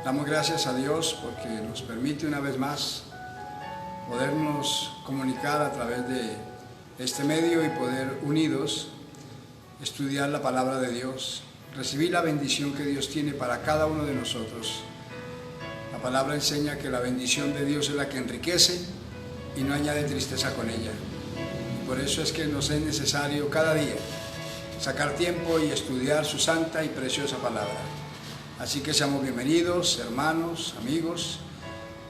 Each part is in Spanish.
Damos gracias a Dios porque nos permite una vez más podernos comunicar a través de este medio y poder unidos estudiar la palabra de Dios, recibir la bendición que Dios tiene para cada uno de nosotros. La palabra enseña que la bendición de Dios es la que enriquece y no añade tristeza con ella. Y por eso es que nos es necesario cada día sacar tiempo y estudiar su santa y preciosa palabra. Así que seamos bienvenidos, hermanos, amigos,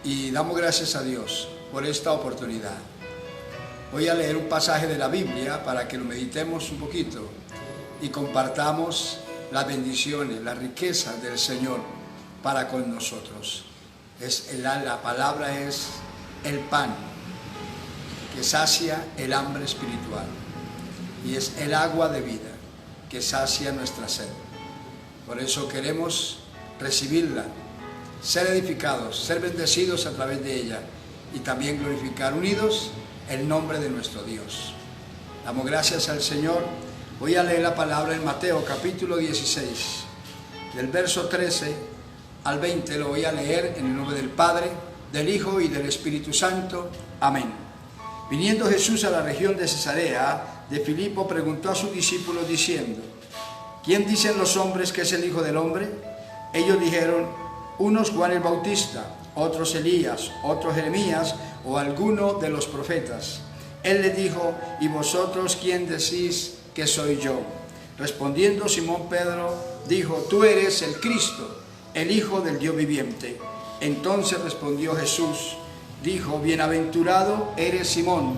y damos gracias a Dios por esta oportunidad. Voy a leer un pasaje de la Biblia para que lo meditemos un poquito y compartamos las bendiciones, las riquezas del Señor para con nosotros. La palabra es el pan que sacia el hambre espiritual y es el agua de vida que sacia nuestra sed. Por eso queremos recibirla, ser edificados, ser bendecidos a través de ella y también glorificar unidos el nombre de nuestro Dios. Damos gracias al Señor. Voy a leer la palabra en Mateo capítulo 16, del verso 13 al 20. Lo voy a leer en el nombre del Padre, del Hijo y del Espíritu Santo. Amén. Viniendo Jesús a la región de Cesarea de Filipo, preguntó a sus discípulos diciendo: ¿quién dicen los hombres que es el Hijo del Hombre? Ellos dijeron: unos Juan el Bautista, otros Elías, otros Jeremías o alguno de los profetas. Él les dijo: ¿y vosotros quién decís que soy yo? Respondiendo Simón Pedro dijo: tú eres el Cristo, el Hijo del Dios viviente. Entonces respondió Jesús, dijo: bienaventurado eres Simón,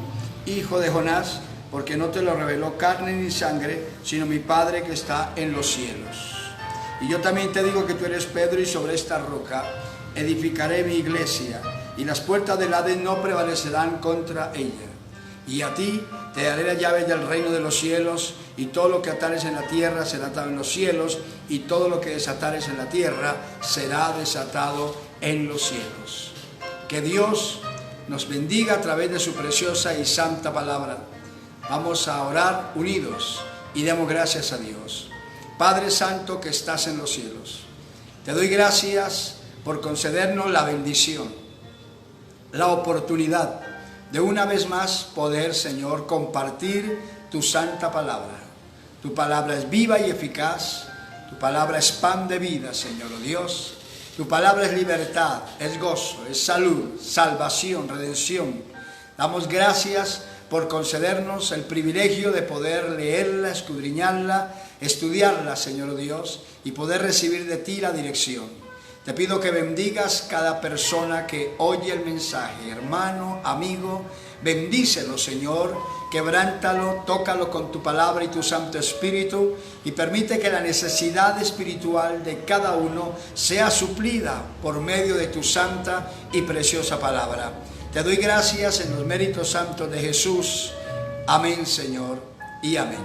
hijo de Jonás, porque no te lo reveló carne ni sangre, sino mi Padre que está en los cielos. Y yo también te digo que tú eres Pedro, y sobre esta roca edificaré mi iglesia, y las puertas del Hades no prevalecerán contra ella. Y a ti te daré las llaves del reino de los cielos, y todo lo que atares en la tierra será atado en los cielos, y todo lo que desatares en la tierra será desatado en los cielos. Que Dios nos bendiga a través de su preciosa y santa palabra. Vamos a orar unidos y demos gracias a Dios. Padre Santo que estás en los cielos, te doy gracias por concedernos la bendición, la oportunidad de una vez más poder, Señor, compartir tu santa palabra. Tu palabra es viva y eficaz, tu palabra es pan de vida, Señor Dios. Tu palabra es libertad, es gozo, es salud, salvación, redención. Damos gracias por concedernos el privilegio de poder leerla, escudriñarla, estudiarla, Señor Dios, y poder recibir de ti la dirección. Te pido que bendigas cada persona que oye el mensaje, hermano, amigo, bendícelo, Señor, quebrántalo, tócalo con tu palabra y tu Santo Espíritu, y permite que la necesidad espiritual de cada uno sea suplida por medio de tu santa y preciosa palabra. Te doy gracias en los méritos santos de Jesús. Amén, Señor, y amén.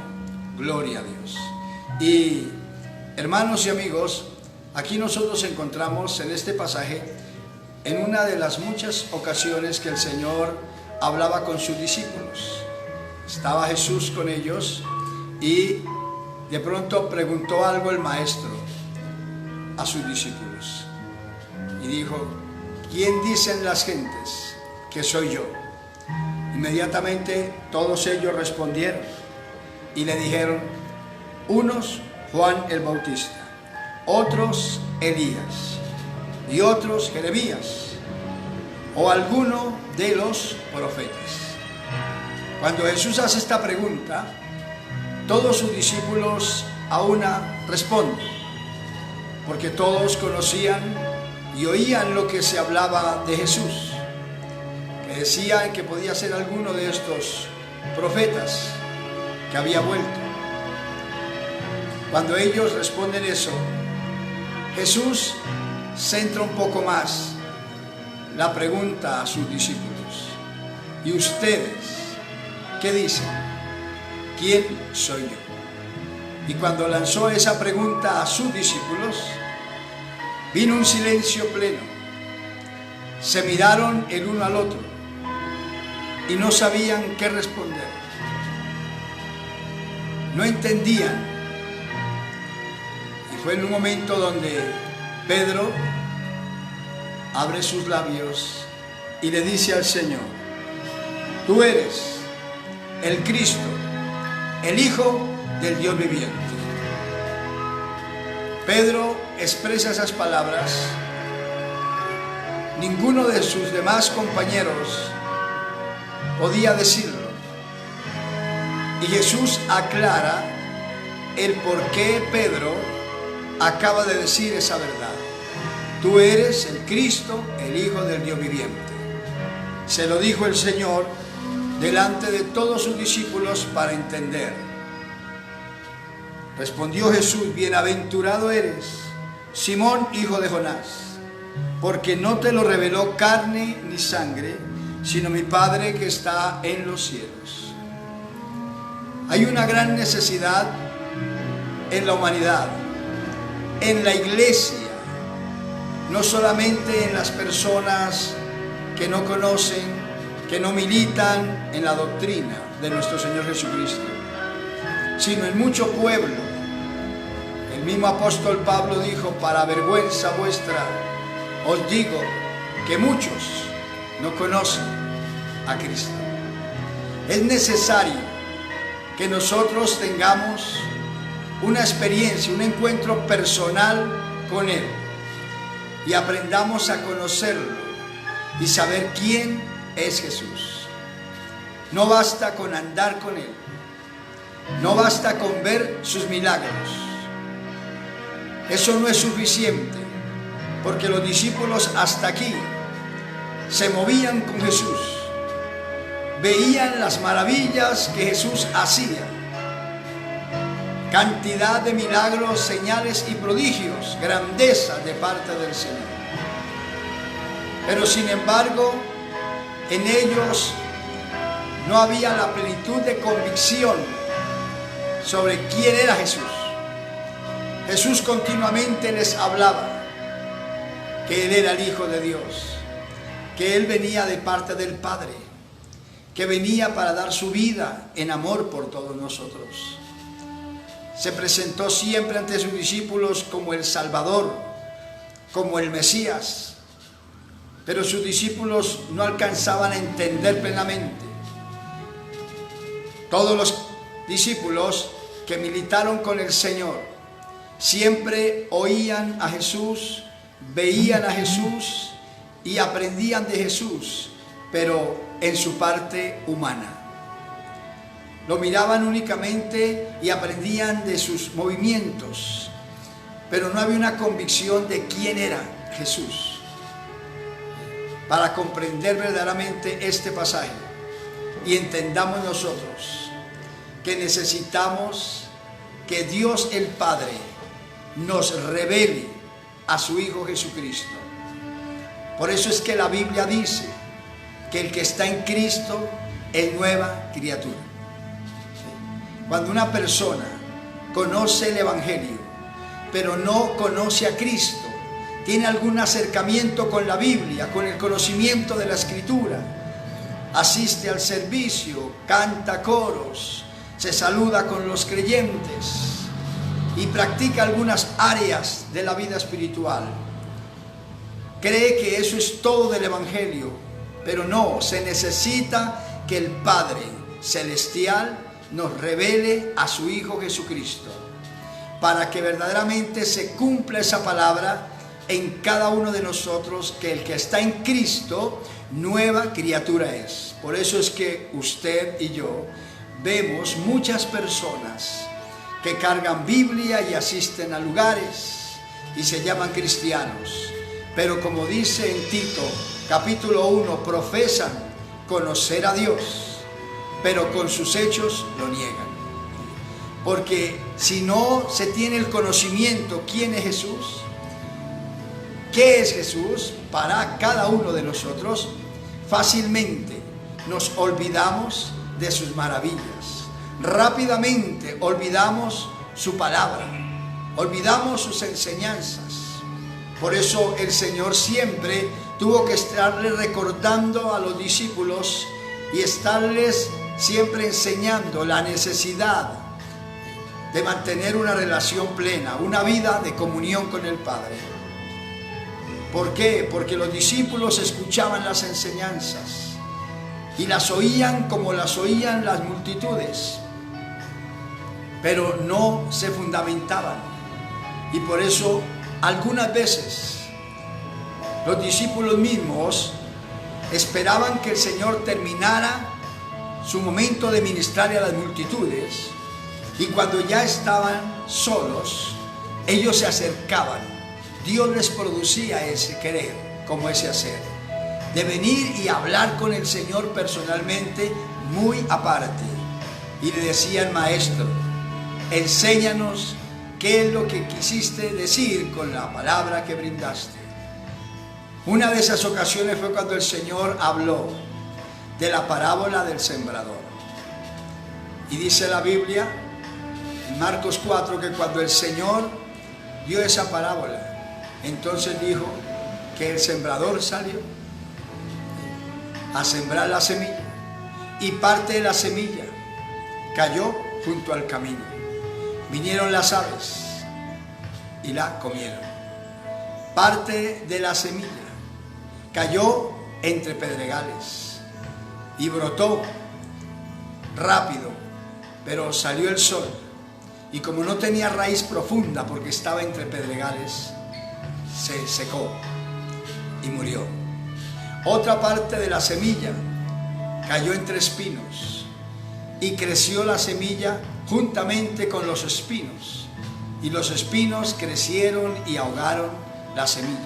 Gloria a Dios. Y hermanos y amigos, aquí nosotros encontramos en este pasaje, en una de las muchas ocasiones que el Señor hablaba con sus discípulos. Estaba Jesús con ellos y de pronto preguntó algo el maestro a sus discípulos. Y dijo: ¿quién dicen las gentes que soy yo? Inmediatamente todos ellos respondieron y le dijeron: unos Juan el Bautista, otros Elías y otros Jeremías o alguno de los profetas. Cuando Jesús hace esta pregunta, todos sus discípulos a una responden, porque todos conocían y oían lo que se hablaba de Jesús, que decían que podía ser alguno de estos profetas que había vuelto. Cuando ellos responden eso, Jesús centra un poco más la pregunta a sus discípulos: ¿y ustedes qué dicen? ¿Quién soy yo? Y cuando lanzó esa pregunta a sus discípulos, vino un silencio pleno. Se miraron el uno al otro y no sabían qué responder. No entendían. Y fue en un momento donde Pedro abre sus labios y le dice al Señor: tú eres el Cristo, el Hijo del Dios viviente. Pedro expresa esas palabras. Ninguno de sus demás compañeros podía decirlo. Y Jesús aclara el por qué Pedro acaba de decir esa verdad. Tú eres el Cristo, el Hijo del Dios viviente. Se lo dijo el Señor delante de todos sus discípulos para entender. Respondió Jesús: bienaventurado eres, Simón, hijo de Jonás, porque no te lo reveló carne ni sangre, sino mi Padre que está en los cielos. Hay una gran necesidad en la humanidad, en la iglesia, no solamente en las personas que no conocen, que no militan en la doctrina de nuestro Señor Jesucristo, sino en mucho pueblo. El mismo apóstol Pablo dijo: para vergüenza vuestra os digo que muchos no conocen a Cristo. Es necesario que nosotros tengamos una experiencia, un encuentro personal con Él y aprendamos a conocerlo y saber quién es Jesús. No basta con andar con Él, no basta con ver sus milagros. Eso no es suficiente, porque los discípulos hasta aquí se movían con Jesús, veían las maravillas que Jesús hacía, cantidad de milagros, señales y prodigios, grandeza de parte del Señor. Pero sin embargo, en ellos no había la plenitud de convicción sobre quién era Jesús. Jesús continuamente les hablaba que Él era el Hijo de Dios, que Él venía de parte del Padre, que venía para dar su vida en amor por todos nosotros. Se presentó siempre ante sus discípulos como el Salvador, como el Mesías, pero sus discípulos no alcanzaban a entender plenamente. Todos los discípulos que militaron con el Señor siempre oían a Jesús, veían a Jesús y aprendían de Jesús, pero en su parte humana. Lo miraban únicamente y aprendían de sus movimientos, pero no había una convicción de quién era Jesús. Para comprender verdaderamente este pasaje y entendamos nosotros que necesitamos que Dios el Padre nos revele a su Hijo Jesucristo. Por eso es que la Biblia dice que el que está en Cristo es nueva criatura. Cuando una persona conoce el Evangelio, pero no conoce a Cristo, tiene algún acercamiento con la Biblia, con el conocimiento de la Escritura, asiste al servicio, canta coros, se saluda con los creyentes y practica algunas áreas de la vida espiritual, cree que eso es todo del Evangelio, pero no, se necesita que el Padre Celestial nos revele a su Hijo Jesucristo, para que verdaderamente se cumpla esa palabra en cada uno de nosotros, que el que está en Cristo, nueva criatura es. Por eso es que usted y yo vemos muchas personas que cargan Biblia y asisten a lugares y se llaman cristianos, pero como dice en Tito capítulo 1, profesan conocer a Dios, pero con sus hechos lo niegan. Porque si no se tiene el conocimiento quién es Jesús, qué es Jesús para cada uno de nosotros, fácilmente nos olvidamos de sus maravillas. Rápidamente olvidamos su palabra, olvidamos sus enseñanzas. Por eso el Señor siempre tuvo que estarle recordando a los discípulos y estarles siempre enseñando la necesidad de mantener una relación plena, una vida de comunión con el Padre. ¿Por qué? Porque los discípulos escuchaban las enseñanzas y las oían como las oían las multitudes, pero no se fundamentaban. Y por eso algunas veces los discípulos mismos esperaban que el Señor terminara su momento de ministrar a las multitudes, y cuando ya estaban solos, ellos se acercaban. Dios les producía ese querer, como ese hacer, de venir y hablar con el Señor personalmente, muy aparte. Y le decían: Maestro, enséñanos qué es lo que quisiste decir con la palabra que brindaste. Una de esas ocasiones fue cuando el Señor habló de la parábola del sembrador. Y dice la Biblia en Marcos 4 que cuando el Señor dio esa parábola, entonces dijo que el sembrador salió a sembrar la semilla, y parte de la semilla cayó junto al camino. Vinieron las aves y la comieron. Parte de la semilla cayó entre pedregales y brotó rápido, pero salió el sol, y como no tenía raíz profunda porque estaba entre pedregales, se secó y murió. Otra parte de la semilla cayó entre espinos, y creció la semilla juntamente con los espinos, y los espinos crecieron y ahogaron la semilla,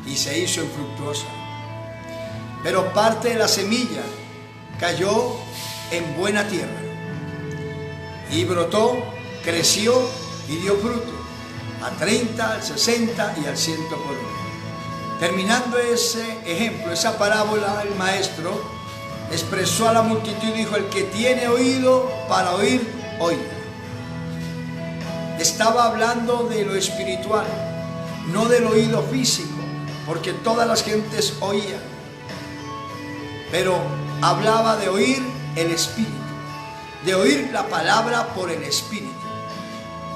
y se hizo infructuosa. Pero parte de la semilla cayó en buena tierra, y brotó, creció y dio fruto, a 30, al 60 y al 100 por uno. Terminando ese ejemplo, esa parábola, el maestro expresó a la multitud y dijo: el que tiene oído para oír, oiga. Estaba hablando de lo espiritual, no del oído físico, porque todas las gentes oían, pero hablaba de oír el Espíritu, de oír la palabra por el Espíritu,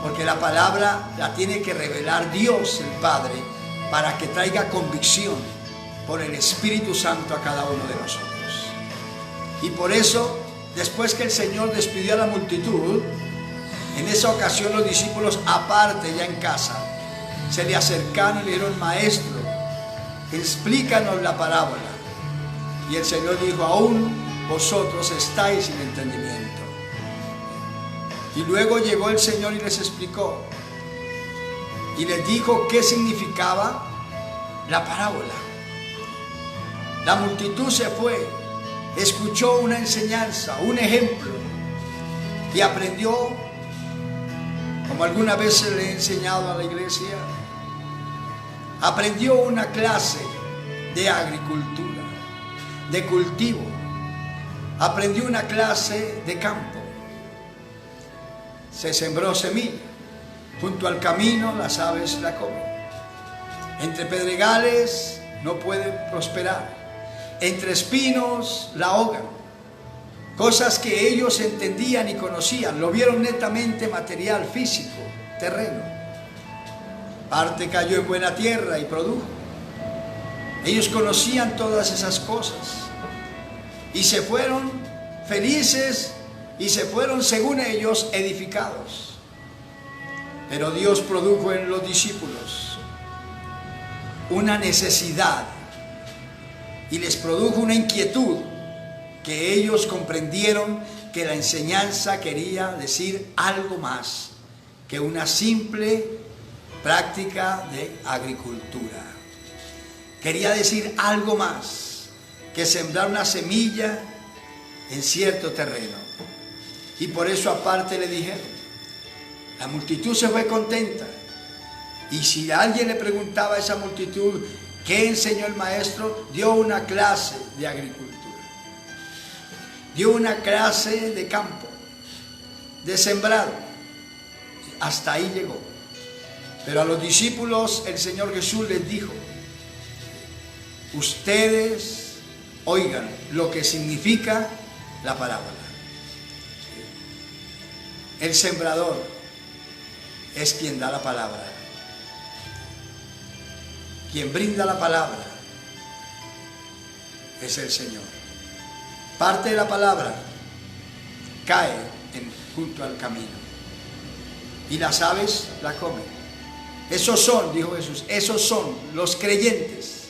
porque la palabra la tiene que revelar Dios el Padre para que traiga convicción por el Espíritu Santo a cada uno de nosotros. Y por eso, después que el Señor despidió a la multitud, en esa ocasión los discípulos aparte ya en casa se le acercaron y le dijeron: Maestro, explícanos la parábola. Y el Señor dijo: aún vosotros estáis sin entendimiento. Y luego llegó el Señor y les explicó y les dijo qué significaba la parábola. La multitud se fue, escuchó una enseñanza, un ejemplo, y aprendió, como algunas veces le he enseñado a la iglesia, aprendió una clase de agricultura, de cultivo, aprendió una clase de campo. Se sembró semilla, junto al camino las aves la comen, entre pedregales no puede prosperar, entre espinos la ahogan. Cosas que ellos entendían y conocían, lo vieron netamente material, físico, terreno. Parte cayó en buena tierra y produjo. Ellos conocían todas esas cosas y se fueron felices y se fueron, según ellos, edificados. Pero Dios produjo en los discípulos una necesidad y les produjo una inquietud, que ellos comprendieron que la enseñanza quería decir algo más que una simple práctica de agricultura. Quería decir algo más que sembrar una semilla en cierto terreno. Y por eso aparte le dijeron, la multitud se fue contenta. Y si alguien le preguntaba a esa multitud qué enseñó el maestro, dio una clase de agricultura. Dio una clase de campo, de sembrado. Hasta ahí llegó. Pero a los discípulos el Señor Jesús les dijo, ustedes oigan lo que significa la parábola. El sembrador es quien da la palabra. quien brinda la palabra es el Señor. Parte de la palabra cae junto al camino y las aves la comen. Esos son, dijo Jesús, esos son los creyentes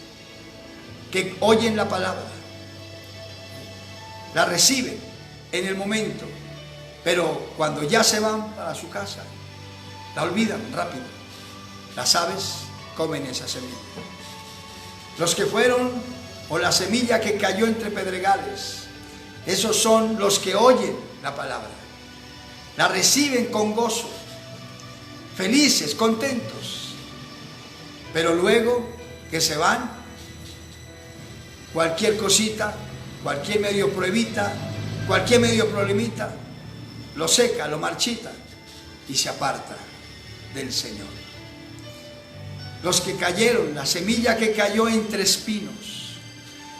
que oyen la palabra, la reciben en el momento, pero cuando ya se van para su casa, la olvidan rápido. Las aves comen esa semilla. Los que fueron, o la semilla que cayó entre pedregales, esos son los que oyen la palabra, la reciben con gozo, felices, contentos, pero luego que se van, cualquier cosita, cualquier medio pruebita, cualquier medio problemita, lo seca, lo marchita y se aparta del Señor. Los que cayeron, la semilla que cayó entre espinos,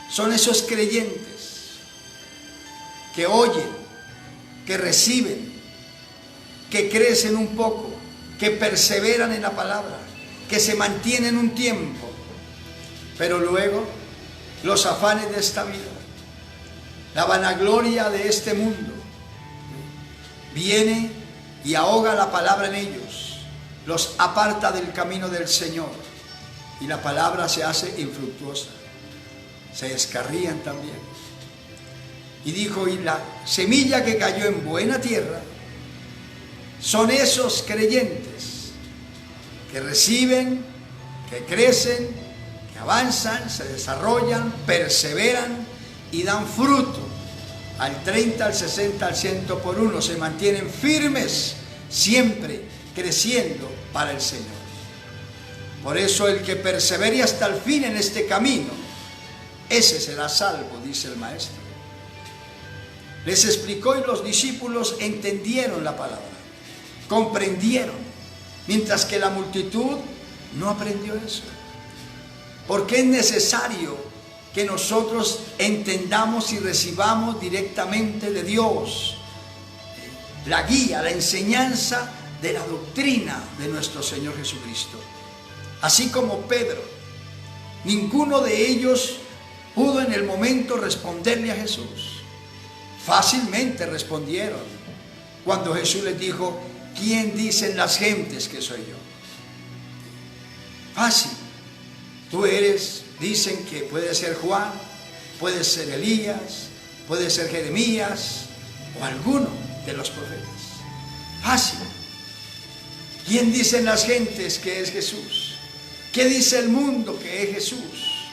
son esos creyentes que oyen, que reciben, que crecen un poco, que perseveran en la palabra, que se mantienen un tiempo, pero luego los afanes de esta vida, la vanagloria de este mundo, viene y ahoga la palabra en ellos, los aparta del camino del Señor y la palabra se hace infructuosa, se descarrían también. Y dijo, y la semilla que cayó en buena tierra son esos creyentes que reciben, que crecen, que avanzan, se desarrollan, perseveran y dan fruto al 30, al 60, al 100 por uno, se mantienen firmes, siempre creciendo para el Señor. Por eso el que persevere hasta el fin en este camino, ese será salvo, dice el Maestro. Les explicó y los discípulos entendieron la palabra, comprendieron, mientras que la multitud no aprendió eso. Porque es necesario que nosotros entendamos y recibamos directamente de Dios la guía, la enseñanza de la doctrina de nuestro Señor Jesucristo. Así como Pedro, ninguno de ellos pudo en el momento responderle a Jesús. Fácilmente respondieron cuando Jesús les dijo, ¿quién dicen las gentes que soy yo? Fácil. Tú eres, dicen que puede ser Juan, puede ser Elías, puede ser Jeremías o alguno de los profetas. Fácil. ¿Quién dicen las gentes que es Jesús? ¿Qué dice el mundo que es Jesús?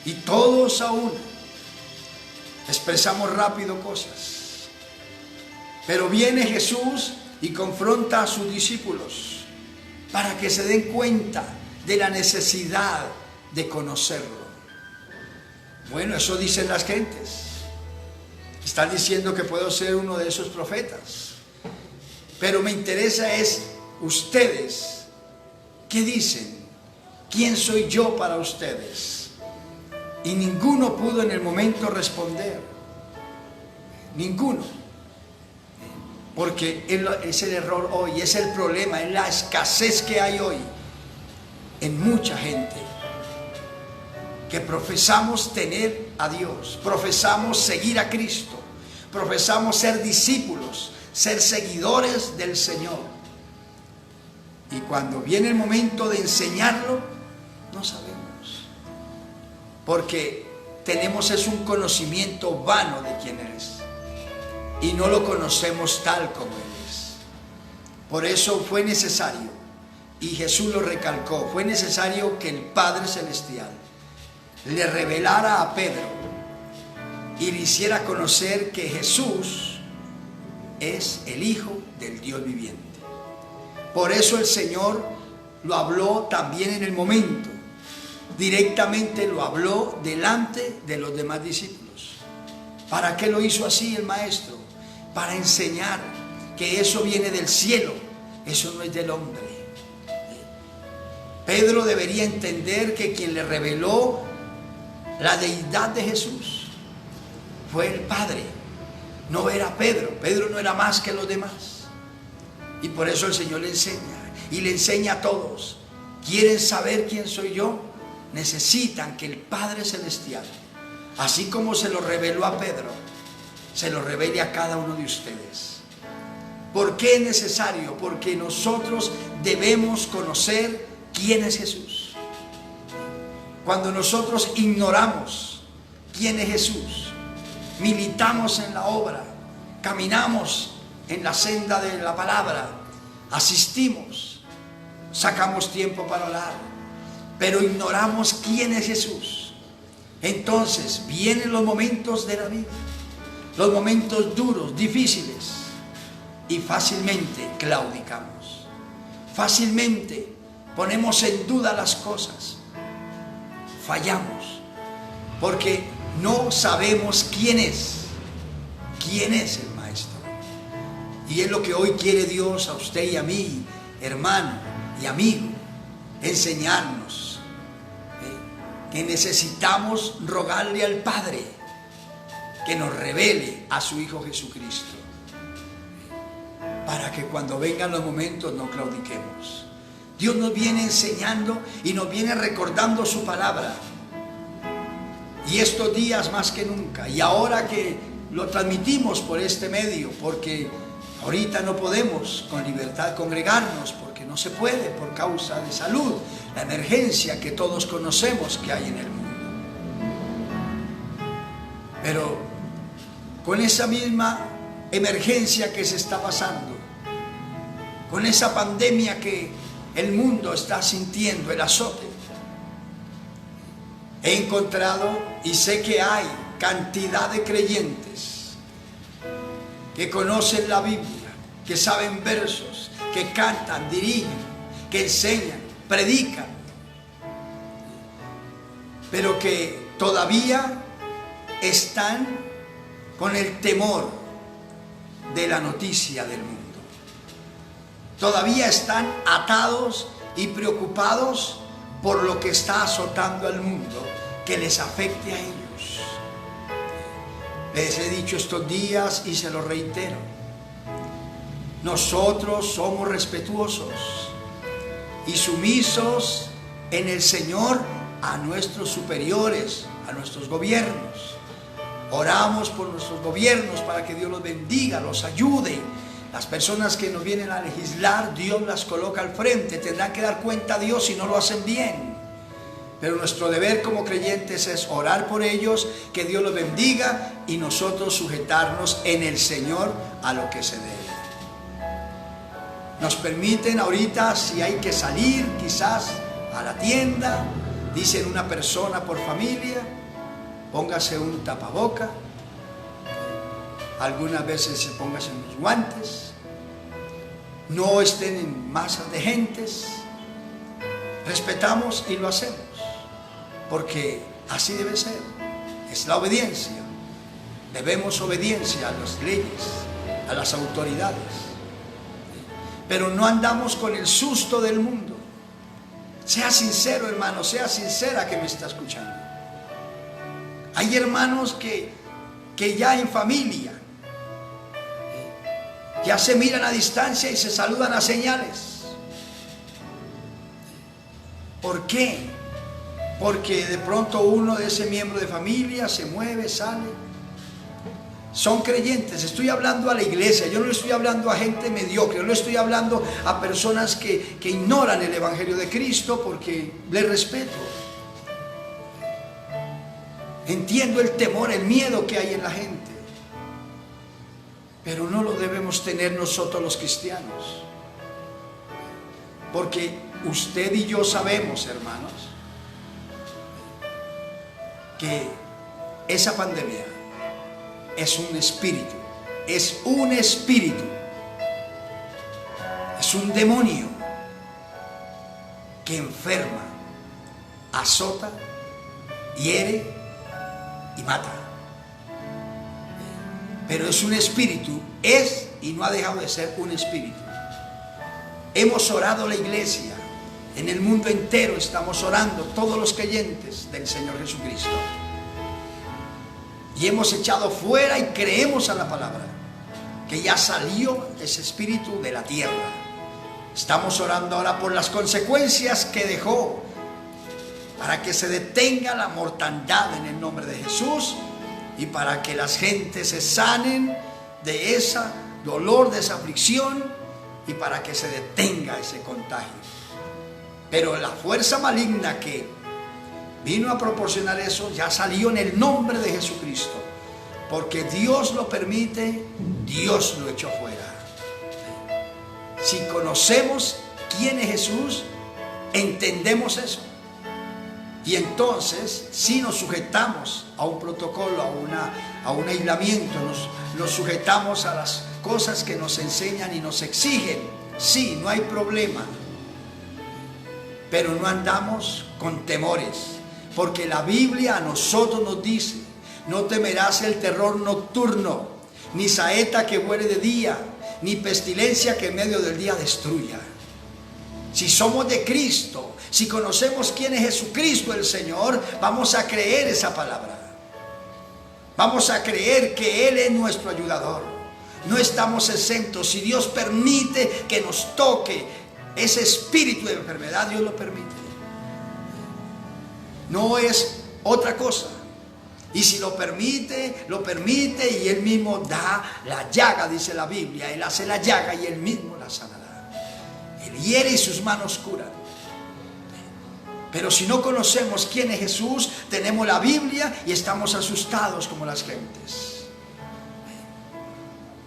Y todos aún expresamos rápido cosas. Pero viene Jesús y confronta a sus discípulos para que se den cuenta de la necesidad de conocerlo. Bueno, eso dicen las gentes. Están diciendo que puedo ser uno de esos profetas. Pero me interesa es ustedes. ¿Qué dicen? ¿Quién soy yo para ustedes? Y ninguno pudo en el momento responder. Ninguno. Porque es el error hoy, es el problema, es la escasez que hay hoy en mucha gente. Que profesamos tener a Dios, profesamos seguir a Cristo, profesamos ser discípulos, ser seguidores del Señor. Y cuando viene el momento de enseñarlo, no sabemos. Porque tenemos es un conocimiento vano de quién Él es. Y no lo conocemos tal como Él es. Por eso fue necesario, y Jesús lo recalcó, fue necesario que el Padre Celestial le revelara a Pedro y le hiciera conocer que Jesús es el Hijo del Dios viviente. Por eso el Señor lo habló también en el momento. Directamente lo habló delante de los demás discípulos. ¿Para qué lo hizo así el Maestro? Para enseñar que eso viene del cielo, eso no es del hombre. Pedro debería entender que quien le reveló la deidad de Jesús fue el Padre, no era Pedro. Pedro no era más que los demás. Y por eso el Señor le enseña, y le enseña a todos. ¿Quieren saber quién soy yo? necesitan que el Padre Celestial, así como se lo reveló a Pedro, se lo revele a cada uno de ustedes. ¿Por qué es necesario? Porque nosotros debemos conocer quién es Jesús. Cuando nosotros ignoramos quién es Jesús, militamos en la obra, caminamos en la senda de la palabra, asistimos, sacamos tiempo para orar, pero ignoramos quién es Jesús. Entonces vienen los momentos de la vida, los momentos duros, difíciles, y fácilmente claudicamos, fácilmente ponemos en duda las cosas, fallamos, porque no sabemos quién es el Maestro. Y es lo que hoy quiere Dios a usted y a mí, hermano y amigo, enseñarnos que necesitamos rogarle al Padre que nos revele a su Hijo Jesucristo, para que cuando vengan los momentos no claudiquemos. Dios nos viene enseñando y nos viene recordando su palabra, y estos días más que nunca, y ahora que lo transmitimos por este medio, porque ahorita no podemos con libertad congregarnos, porque no se puede por causa de salud, la emergencia que todos conocemos que hay en el mundo. Pero con esa misma emergencia que se está pasando, con esa pandemia que el mundo está sintiendo, el azote, he encontrado y sé que hay cantidad de creyentes que conocen la Biblia, que saben versos, que cantan, dirigen, que enseñan, predican, pero que todavía están con el temor de la noticia del mundo. Todavía están atados y preocupados por lo que está azotando al mundo, que les afecte a ellos. Les he dicho estos días y se lo reitero: nosotros somos respetuosos y sumisos en el Señor a nuestros superiores, a nuestros gobiernos. Oramos por nuestros gobiernos para que Dios los bendiga, los ayude. Las personas que nos vienen a legislar, Dios las coloca al frente. Tendrán que dar cuenta a Dios si no lo hacen bien. Pero nuestro deber como creyentes es orar por ellos, que Dios los bendiga, y nosotros sujetarnos en el Señor a lo que se debe. Nos permiten ahorita, si hay que salir quizás a la tienda, dicen una persona por familia, póngase un tapaboca, algunas veces se póngase unos guantes, no estén en masas de gentes. Respetamos y lo hacemos, porque así debe ser, es la obediencia. Debemos obediencia a las leyes, a las autoridades, pero no andamos con el susto del mundo. Sea sincero, hermano, sea sincera que me está escuchando. Hay hermanos que ya en familia ya se miran a distancia y se saludan a señales. ¿Por qué? Porque de pronto uno de ese miembro de familia se mueve, sale. Son creyentes. Estoy hablando a la iglesia, yo no le estoy hablando a gente mediocre, no le estoy hablando a personas que ignoran el Evangelio de Cristo, porque les respeto. Entiendo el temor, el miedo que hay en la gente, pero no lo debemos tener nosotros los cristianos, porque usted y yo sabemos, hermanos, que esa pandemia es un espíritu, es un espíritu, es un demonio que enferma, azota, hiere y mata. Pero es un espíritu, es y no ha dejado de ser un espíritu. Hemos orado la iglesia, en el mundo entero estamos orando, todos los creyentes del Señor Jesucristo, y hemos echado fuera y creemos a la palabra que ya salió ese espíritu de la tierra. Estamos orando ahora por las consecuencias que dejó para que se detenga la mortandad en el nombre de Jesús y para que las gentes se sanen de ese dolor, de esa aflicción y para que se detenga ese contagio. Pero la fuerza maligna que vino a proporcionar eso ya salió en el nombre de Jesucristo, porque Dios lo permite, Dios lo echó fuera. Si conocemos quién es Jesús, entendemos eso. Y entonces, si nos sujetamos a un protocolo, a un aislamiento, nos sujetamos a las cosas que nos enseñan y nos exigen, sí, no hay problema. Pero no andamos con temores, porque la Biblia a nosotros nos dice: no temerás el terror nocturno, ni saeta que vuele de día, ni pestilencia que en medio del día destruya. Si somos de Cristo, si conocemos quién es Jesucristo el Señor, vamos a creer esa palabra. Vamos a creer que Él es nuestro ayudador. No estamos exentos. Si Dios permite que nos toque ese espíritu de enfermedad, Dios lo permite. No es otra cosa. Y si lo permite y Él mismo da la llaga, dice la Biblia. Él hace la llaga y Él mismo la sanará. Él hiere y sus manos curan. Pero si no conocemos quién es Jesús, tenemos la Biblia y estamos asustados como las gentes.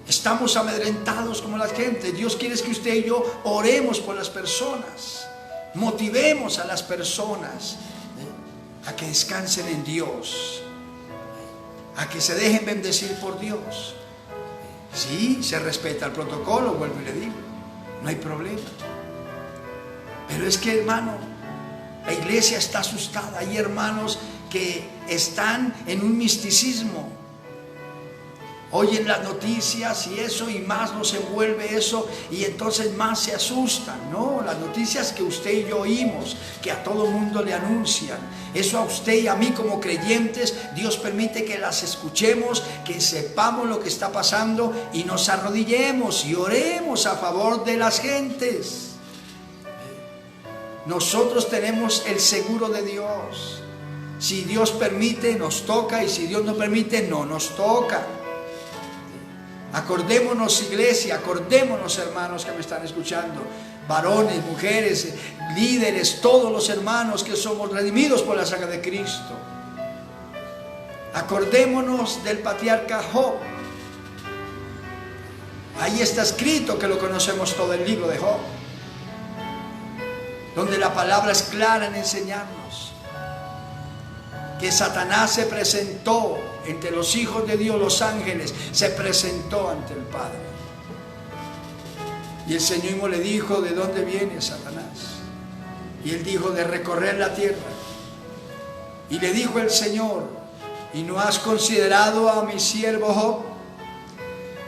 Estamos amedrentados como las gentes. Dios quiere que usted y yo oremos por las personas. Motivemos a las personas a que descansen en Dios, a que se dejen bendecir por Dios. Sí, se respeta el protocolo, vuelvo y le digo, no hay problema. Pero es que, hermano, la iglesia está asustada. Hay hermanos que están en un misticismo. Oyen las noticias y eso, y más los envuelve eso, y entonces más se asustan. No, las noticias que usted y yo oímos, que a todo mundo le anuncian, eso a usted y a mí como creyentes, Dios permite que las escuchemos, que sepamos lo que está pasando y nos arrodillemos y oremos a favor de las gentes. Nosotros tenemos el seguro de Dios. Si Dios permite, nos toca, y si Dios no permite, no nos toca. Acordémonos, iglesia, acordémonos, hermanos que me están escuchando, varones, mujeres, líderes, todos los hermanos que somos redimidos por la sangre de Cristo. Acordémonos del patriarca Job. Ahí está escrito, que lo conocemos todo el libro de Job, donde la palabra es clara en enseñarnos que Satanás se presentó entre los hijos de Dios, los ángeles, se presentó ante el Padre. Y el Señor mismo le dijo: ¿de dónde viene Satanás? Y él dijo: de recorrer la tierra. Y le dijo el Señor: ¿y no has considerado a mi siervo Job,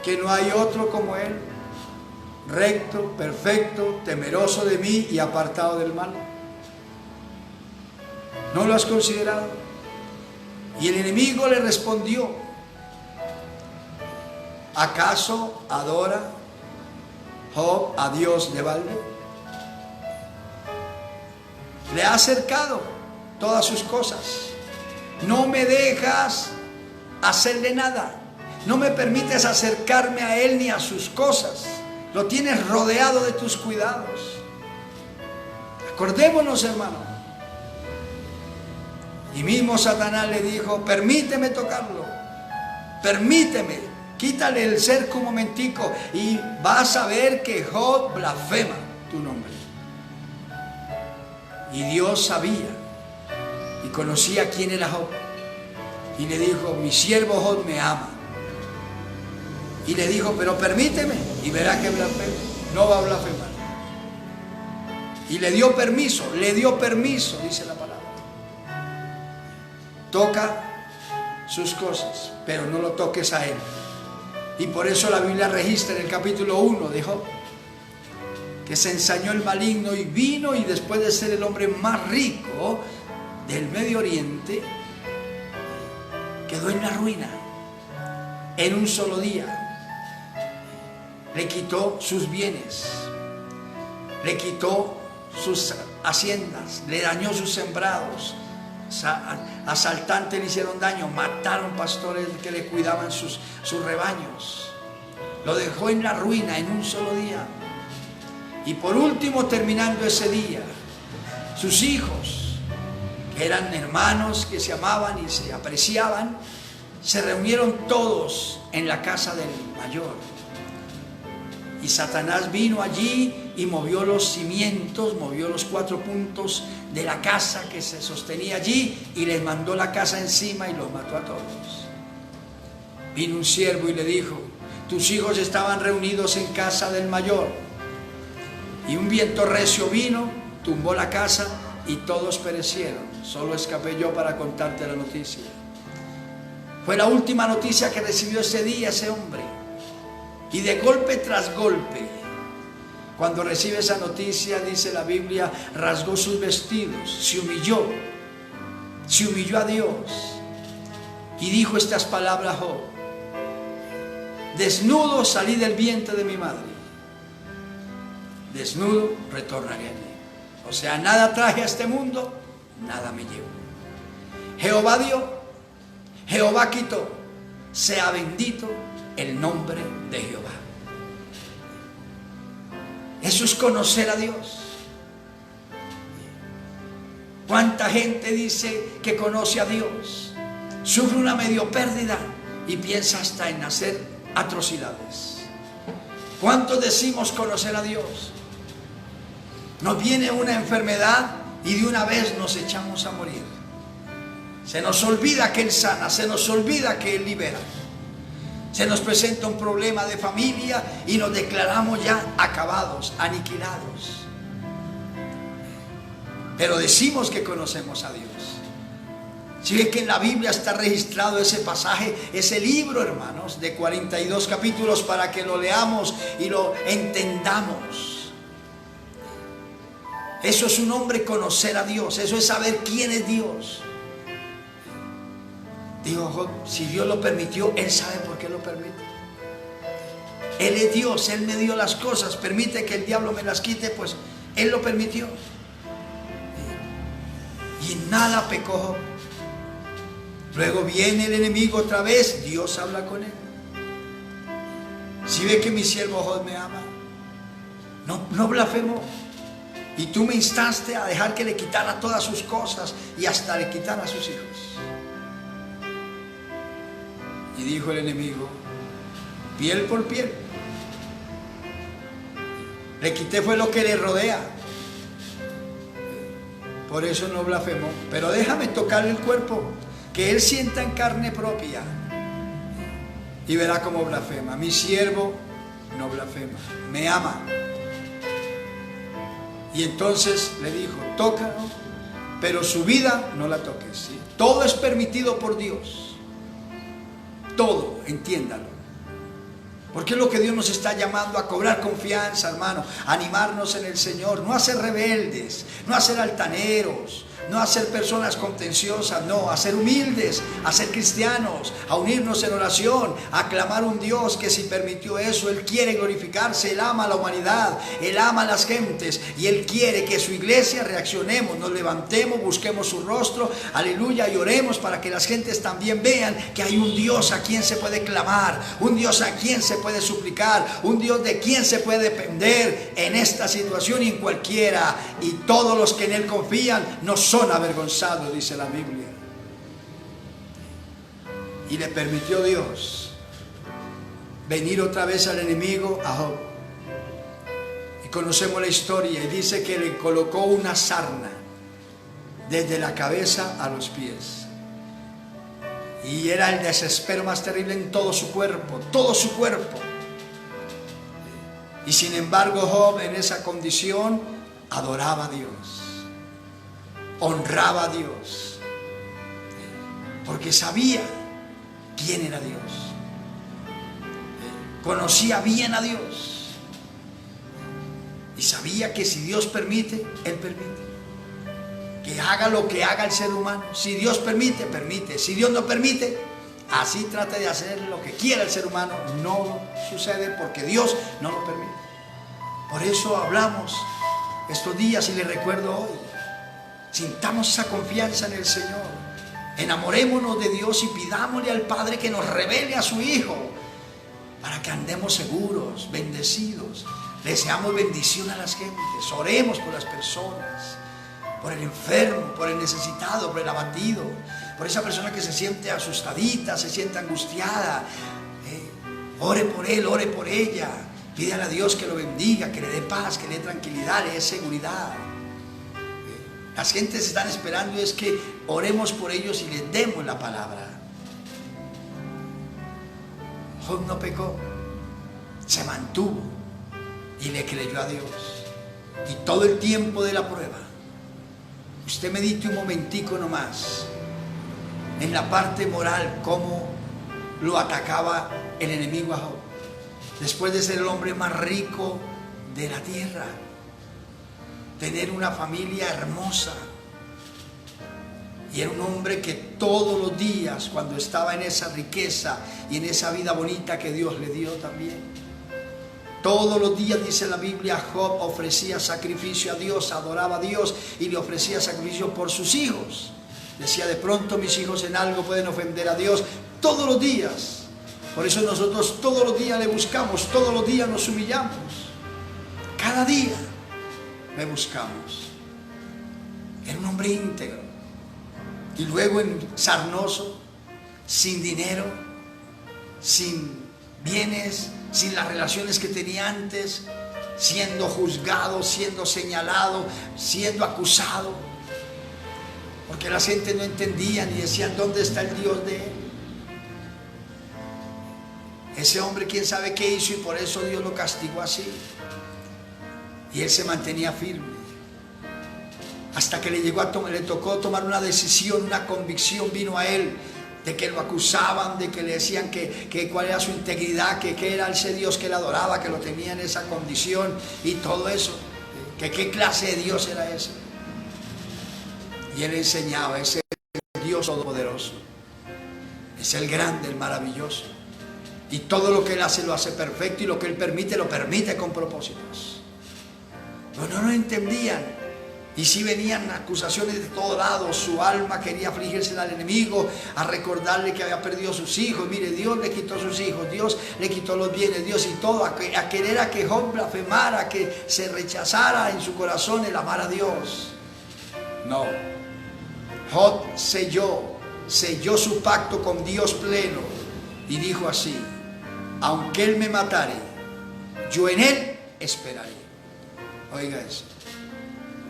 que no hay otro como él, recto, perfecto, temeroso de mí y apartado del mal? ¿No lo has considerado? Y el enemigo le respondió: ¿acaso adora Job a Dios de balde? Le ha acercado todas sus cosas. No me dejas hacerle nada. No me permites acercarme a él ni a sus cosas. Lo tienes rodeado de tus cuidados. Acordémonos, hermano. Y mismo Satanás le dijo: permíteme tocarlo, permíteme, quítale el cerco un momentico y vas a ver que Job blasfema tu nombre. Y Dios sabía y conocía quién era Job, y le dijo: mi siervo Job me ama. Y le dijo: pero permíteme y verá que blasfema, no va a blasfemar. Y le dio permiso, dice la palabra. Toca sus cosas, pero no lo toques a él. Y por eso la Biblia registra en el capítulo 1 de Job que se ensañó el maligno y vino, y después de ser el hombre más rico del Medio Oriente, quedó en la ruina en un solo día. Le quitó sus bienes, le quitó sus haciendas, le dañó sus sembrados, asaltantes le hicieron daño, mataron pastores que le cuidaban sus rebaños, lo dejó en la ruina en un solo día. Y por último, terminando ese día, sus hijos, que eran hermanos que se amaban y se apreciaban, se reunieron todos en la casa del mayor. Y Satanás vino allí y movió los cimientos, movió los 4 puntos de la casa que se sostenía allí y les mandó la casa encima y los mató a todos. Vino un siervo y le dijo: tus hijos estaban reunidos en casa del mayor, y un viento recio vino, tumbó la casa y todos perecieron. Solo escapé yo para contarte la noticia. Fue la última noticia que recibió ese día ese hombre. Y de golpe tras golpe, cuando recibe esa noticia, dice la Biblia, rasgó sus vestidos, se humilló a Dios y dijo estas palabras: Job, desnudo salí del vientre de mi madre, desnudo retornaré a mí. O sea, nada traje a este mundo, nada me llevo. Jehová dio, Jehová quitó, sea bendito el nombre de Jehová. Eso es conocer a Dios. ¿Cuánta gente dice que conoce a Dios? Sufre una medio pérdida y piensa hasta en hacer atrocidades. ¿Cuántos decimos conocer a Dios? Nos viene una enfermedad y de una vez nos echamos a morir. Se nos olvida que Él sana, se nos olvida que Él libera. Se nos presenta un problema de familia y nos declaramos ya acabados, aniquilados. Pero decimos que conocemos a Dios. Si ve que en la Biblia está registrado ese pasaje, ese libro, hermanos, de 42 capítulos, para que lo leamos y lo entendamos. Eso es un hombre conocer a Dios, eso es saber quién es Dios. Digo, Job, si Dios lo permitió, Él sabe por qué lo permite. Él es Dios, Él me dio las cosas, permite que el diablo me las quite, pues Él lo permitió. Y en nada pecó Job. Luego viene el enemigo otra vez, Dios habla con él. Si ve que mi siervo Job me ama, no blasfemó. Y tú me instaste a dejar que le quitara todas sus cosas y hasta le quitara a sus hijos. Y dijo el enemigo, piel por piel. Le quité fue lo que le rodea. Por eso no blasfemó. Pero déjame tocarle el cuerpo, que él sienta en carne propia. Y verá cómo blasfema. Mi siervo no blasfema, me ama. Y entonces le dijo, tócalo, pero su vida no la toques, ¿sí? Todo es permitido por Dios. Todo, entiéndalo. Porque es lo que Dios nos está llamando a cobrar confianza, hermano, a animarnos en el Señor, no a ser rebeldes, no a ser altaneros, no a ser personas contenciosas, no, a ser humildes, a ser cristianos, a unirnos en oración, a clamar a un Dios que si permitió eso, Él quiere glorificarse, Él ama a la humanidad, Él ama a las gentes y Él quiere que su iglesia reaccionemos, nos levantemos, busquemos su rostro, aleluya, y oremos para que las gentes también vean que hay un Dios a quien se puede clamar, un Dios a quien se puede suplicar, un Dios de quien se puede depender en esta situación y en cualquiera, y todos los que en Él confían no son avergonzados, dice la Biblia. Y le permitió Dios venir otra vez al enemigo, a Job. Y conocemos la historia y dice que le colocó una sarna desde la cabeza a los pies. Y era el desespero más terrible en todo su cuerpo, todo su cuerpo. Y sin embargo Job en esa condición adoraba a Dios, honraba a Dios, porque sabía quién era Dios, conocía bien a Dios y sabía que si Dios permite, Él permite. Que haga lo que haga el ser humano. Si Dios permite, permite. Si Dios no permite, así trate de hacer lo que quiera el ser humano. No sucede porque Dios no lo permite. Por eso hablamos estos días y le recuerdo hoy. Sintamos esa confianza en el Señor. Enamorémonos de Dios y pidámosle al Padre que nos revele a su Hijo para que andemos seguros, bendecidos. Deseamos bendición a las gentes. Oremos por las personas, por el enfermo, por el necesitado, por el abatido, por esa persona que se siente asustadita, se siente angustiada. Ore por él, ore por ella. Pídale a Dios que lo bendiga, que le dé paz, que le dé tranquilidad, le dé seguridad. Las gentes están esperando es que oremos por ellos y les demos la palabra. Job no pecó, se mantuvo y le creyó a Dios. Y todo el tiempo de la prueba, usted medite un momentico nomás en la parte moral, cómo lo atacaba el enemigo a Job. Después de ser el hombre más rico de la tierra, tener una familia hermosa, y era un hombre que todos los días, cuando estaba en esa riqueza y en esa vida bonita que Dios le dio también, todos los días, dice la Biblia, Job ofrecía sacrificio a Dios, adoraba a Dios y le ofrecía sacrificio por sus hijos. Decía, de pronto mis hijos en algo pueden ofender a Dios. Todos los días. Por eso nosotros todos los días le buscamos, todos los días nos humillamos. Cada día le buscamos. Era un hombre íntegro. Y luego en sarnoso, sin dinero, sin bienes, sin las relaciones que tenía antes, siendo juzgado, siendo señalado, siendo acusado. Porque la gente no entendía ni decían, ¿dónde está el Dios de él? Ese hombre quién sabe qué hizo y por eso Dios lo castigó así. Y él se mantenía firme. Hasta que le tocó tomar una decisión, una convicción vino a él de que lo acusaban, de que le decían que cuál era su integridad, que era ese Dios que él adoraba, que lo tenía en esa condición y todo eso. Que qué clase de Dios era ese. Y él enseñaba, ese Dios todopoderoso. Es el grande, el maravilloso. Y todo lo que él hace lo hace perfecto y lo que él permite lo permite con propósitos. Pero no lo entendían. Y si venían acusaciones de todos lados, su alma quería afligirse al enemigo, a recordarle que había perdido sus hijos. Mire, Dios le quitó sus hijos, Dios le quitó los bienes, Dios y todo, a querer a que Job blasfemara, que se rechazara en su corazón el amar a Dios. No, Job selló su pacto con Dios pleno y dijo así, aunque él me matare, yo en él esperaré. Oiga eso.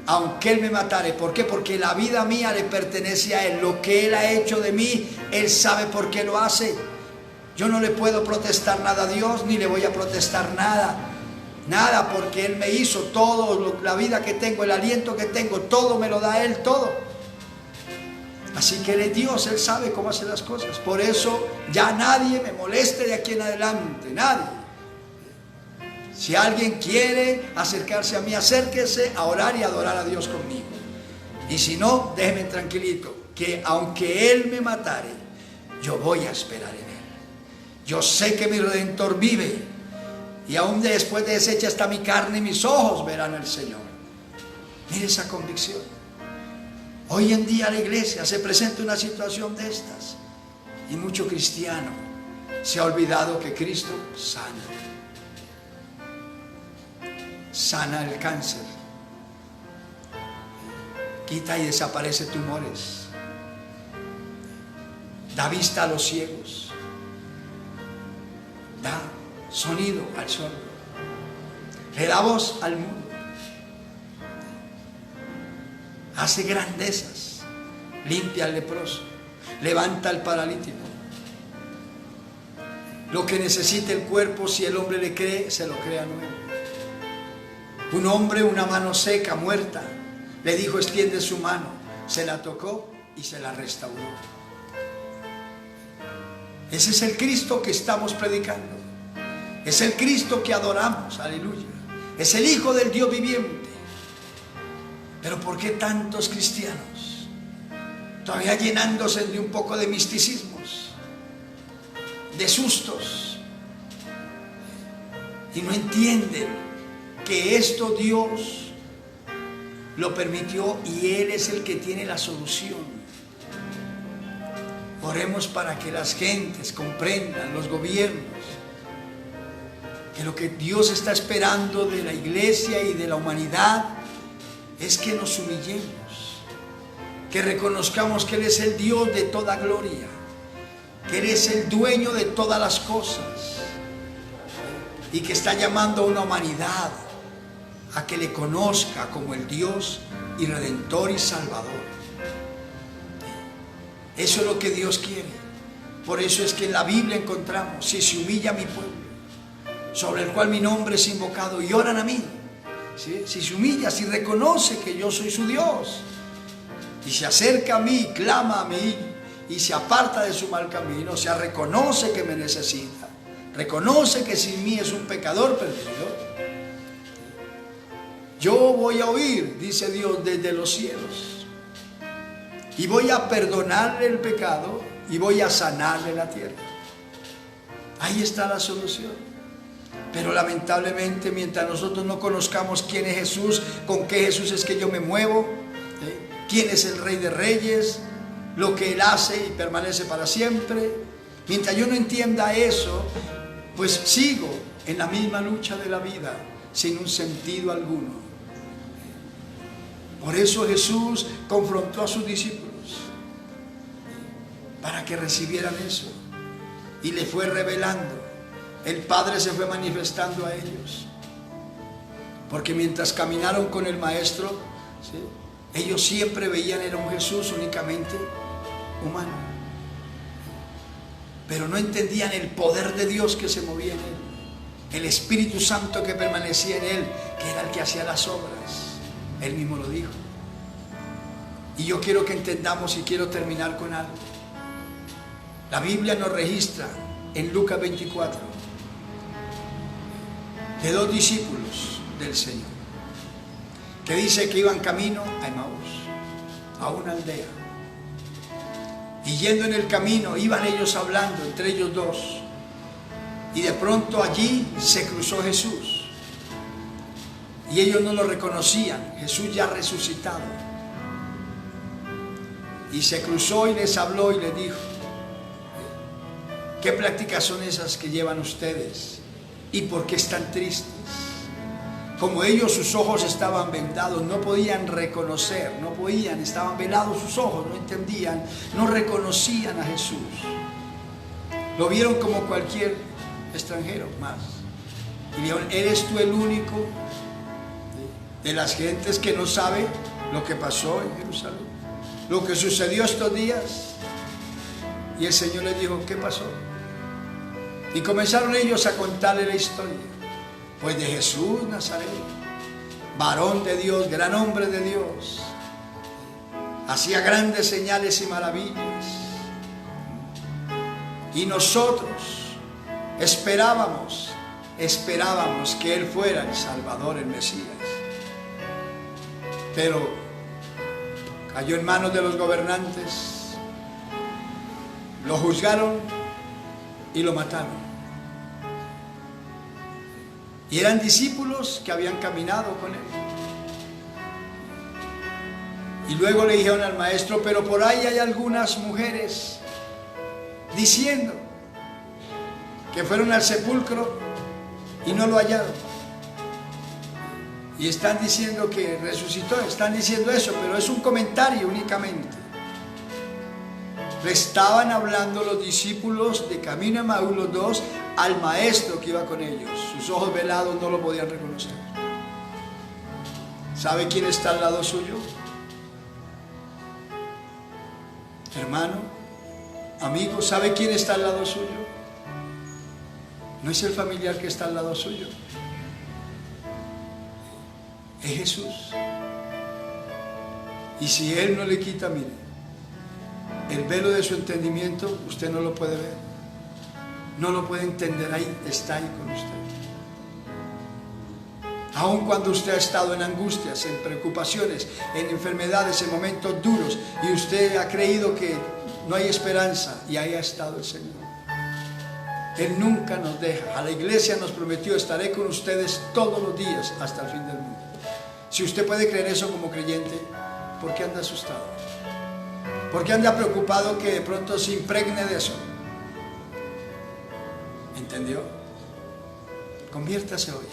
Aunque él me matare, ¿por qué? Porque la vida mía le pertenece a él. Lo que él ha hecho de mí, él sabe por qué lo hace. Yo no le puedo protestar nada a Dios, ni le voy a protestar nada, porque él me hizo todo, la vida que tengo, el aliento que tengo, todo me lo da él, todo. Así que él es Dios, él sabe cómo hacer las cosas. Por eso ya nadie me moleste de aquí en adelante, nadie. Si alguien quiere acercarse a mí, acérquese a orar y adorar a Dios conmigo. Y si no, déjeme tranquilito, que aunque él me matare, yo voy a esperar en él. Yo sé que mi Redentor vive, y aún después de deshecha está mi carne, mis ojos verán al Señor. Mire esa convicción. Hoy en día la iglesia se presenta una situación de estas, y mucho cristiano se ha olvidado que Cristo sana el cáncer, quita y desaparece tumores, da vista a los ciegos, da sonido al sordo, le da voz al mudo, hace grandezas, limpia al leproso, levanta al paralítico. Lo que necesita el cuerpo, si el hombre le cree, se lo crea nuevo. Un hombre, una mano seca, muerta, le dijo, extiende su mano, se la tocó y se la restauró. Ese es el Cristo que estamos predicando. Es el Cristo que adoramos, aleluya. Es el Hijo del Dios viviente. Pero ¿por qué tantos cristianos todavía llenándose de un poco de misticismos, de sustos, y no entienden que esto Dios lo permitió y Él es el que tiene la solución. Oremos para que las gentes comprendan, los gobiernos, que lo que Dios está esperando de la iglesia y de la humanidad es que nos humillemos, que reconozcamos que Él es el Dios de toda gloria, que Él es el dueño de todas las cosas y que está llamando a una humanidad a que le conozca como el Dios y Redentor y Salvador. Eso es lo que Dios quiere. Por eso es que en la Biblia encontramos: si se humilla mi pueblo, sobre el cual mi nombre es invocado, y oran a mí, ¿sí? Si se humilla, si reconoce que yo soy su Dios, y se acerca a mí, clama a mí, y se aparta de su mal camino, o sea, reconoce que me necesita, reconoce que sin mí es un pecador perdido, yo voy a oír, dice Dios, desde los cielos, y voy a perdonarle el pecado y voy a sanarle la tierra. Ahí está la solución. Pero lamentablemente, mientras nosotros no conozcamos quién es Jesús, con qué Jesús es que yo me muevo, quién es el Rey de Reyes, lo que Él hace y permanece para siempre, mientras yo no entienda eso, pues sigo en la misma lucha de la vida, sin un sentido alguno. Por eso Jesús confrontó a sus discípulos, para que recibieran eso, y le fue revelando. El Padre se fue manifestando a ellos, porque mientras caminaron con el Maestro, ¿sí?, ellos siempre veían era un Jesús únicamente humano, pero no entendían el poder de Dios que se movía en Él, el Espíritu Santo que permanecía en Él, que era el que hacía las obras. Él mismo lo dijo. Y yo quiero que entendamos, y quiero terminar con algo. La Biblia nos registra en Lucas 24 de dos discípulos del Señor, que dice que iban camino a Emaús, a una aldea, y yendo en el camino iban ellos hablando entre ellos dos, y de pronto allí se cruzó Jesús, y ellos no lo reconocían, Jesús ya resucitado, y se cruzó y les habló y les dijo: ¿qué prácticas son esas que llevan ustedes? ¿Y por qué están tristes? Como ellos, sus ojos estaban vendados, no podían reconocer, no podían, estaban velados sus ojos, no entendían, no reconocían a Jesús. Lo vieron como cualquier extranjero más. Y dijeron: ¿eres tú el único de las gentes que no sabe lo que pasó en Jerusalén? Lo que sucedió estos días. Y el Señor les dijo: ¿qué pasó? Y comenzaron ellos a contarle la historia, pues de Jesús Nazareno, varón de Dios, gran hombre de Dios, hacía grandes señales y maravillas, y nosotros esperábamos que Él fuera el Salvador, el Mesías, pero cayó en manos de los gobernantes, lo juzgaron y lo mataron. Y eran discípulos que habían caminado con Él. Y luego le dijeron al Maestro: pero por ahí hay algunas mujeres diciendo que fueron al sepulcro y no lo hallaron. Y están diciendo que resucitó, están diciendo eso, pero es un comentario únicamente. Le estaban hablando los discípulos de camino a Emaús, los dos, al Maestro que iba con ellos. Sus ojos velados no lo podían reconocer. ¿Sabe quién está al lado suyo? Hermano, amigo, ¿sabe quién está al lado suyo? No es el familiar que está al lado suyo, es Jesús. Y si Él no le quita, mire, el velo de su entendimiento, usted no lo puede ver, no lo puede entender. Ahí está, ahí con usted. Aun cuando usted ha estado en angustias, en preocupaciones, en enfermedades, en momentos duros, y usted ha creído que no hay esperanza, y ahí ha estado el Señor. Él nunca nos deja. A la iglesia nos prometió: estaré con ustedes todos los días hasta el fin del mundo. Si usted puede creer eso como creyente, ¿por qué anda asustado? ¿Por qué anda preocupado que de pronto se impregne de eso? ¿Entendió? Conviértase hoy.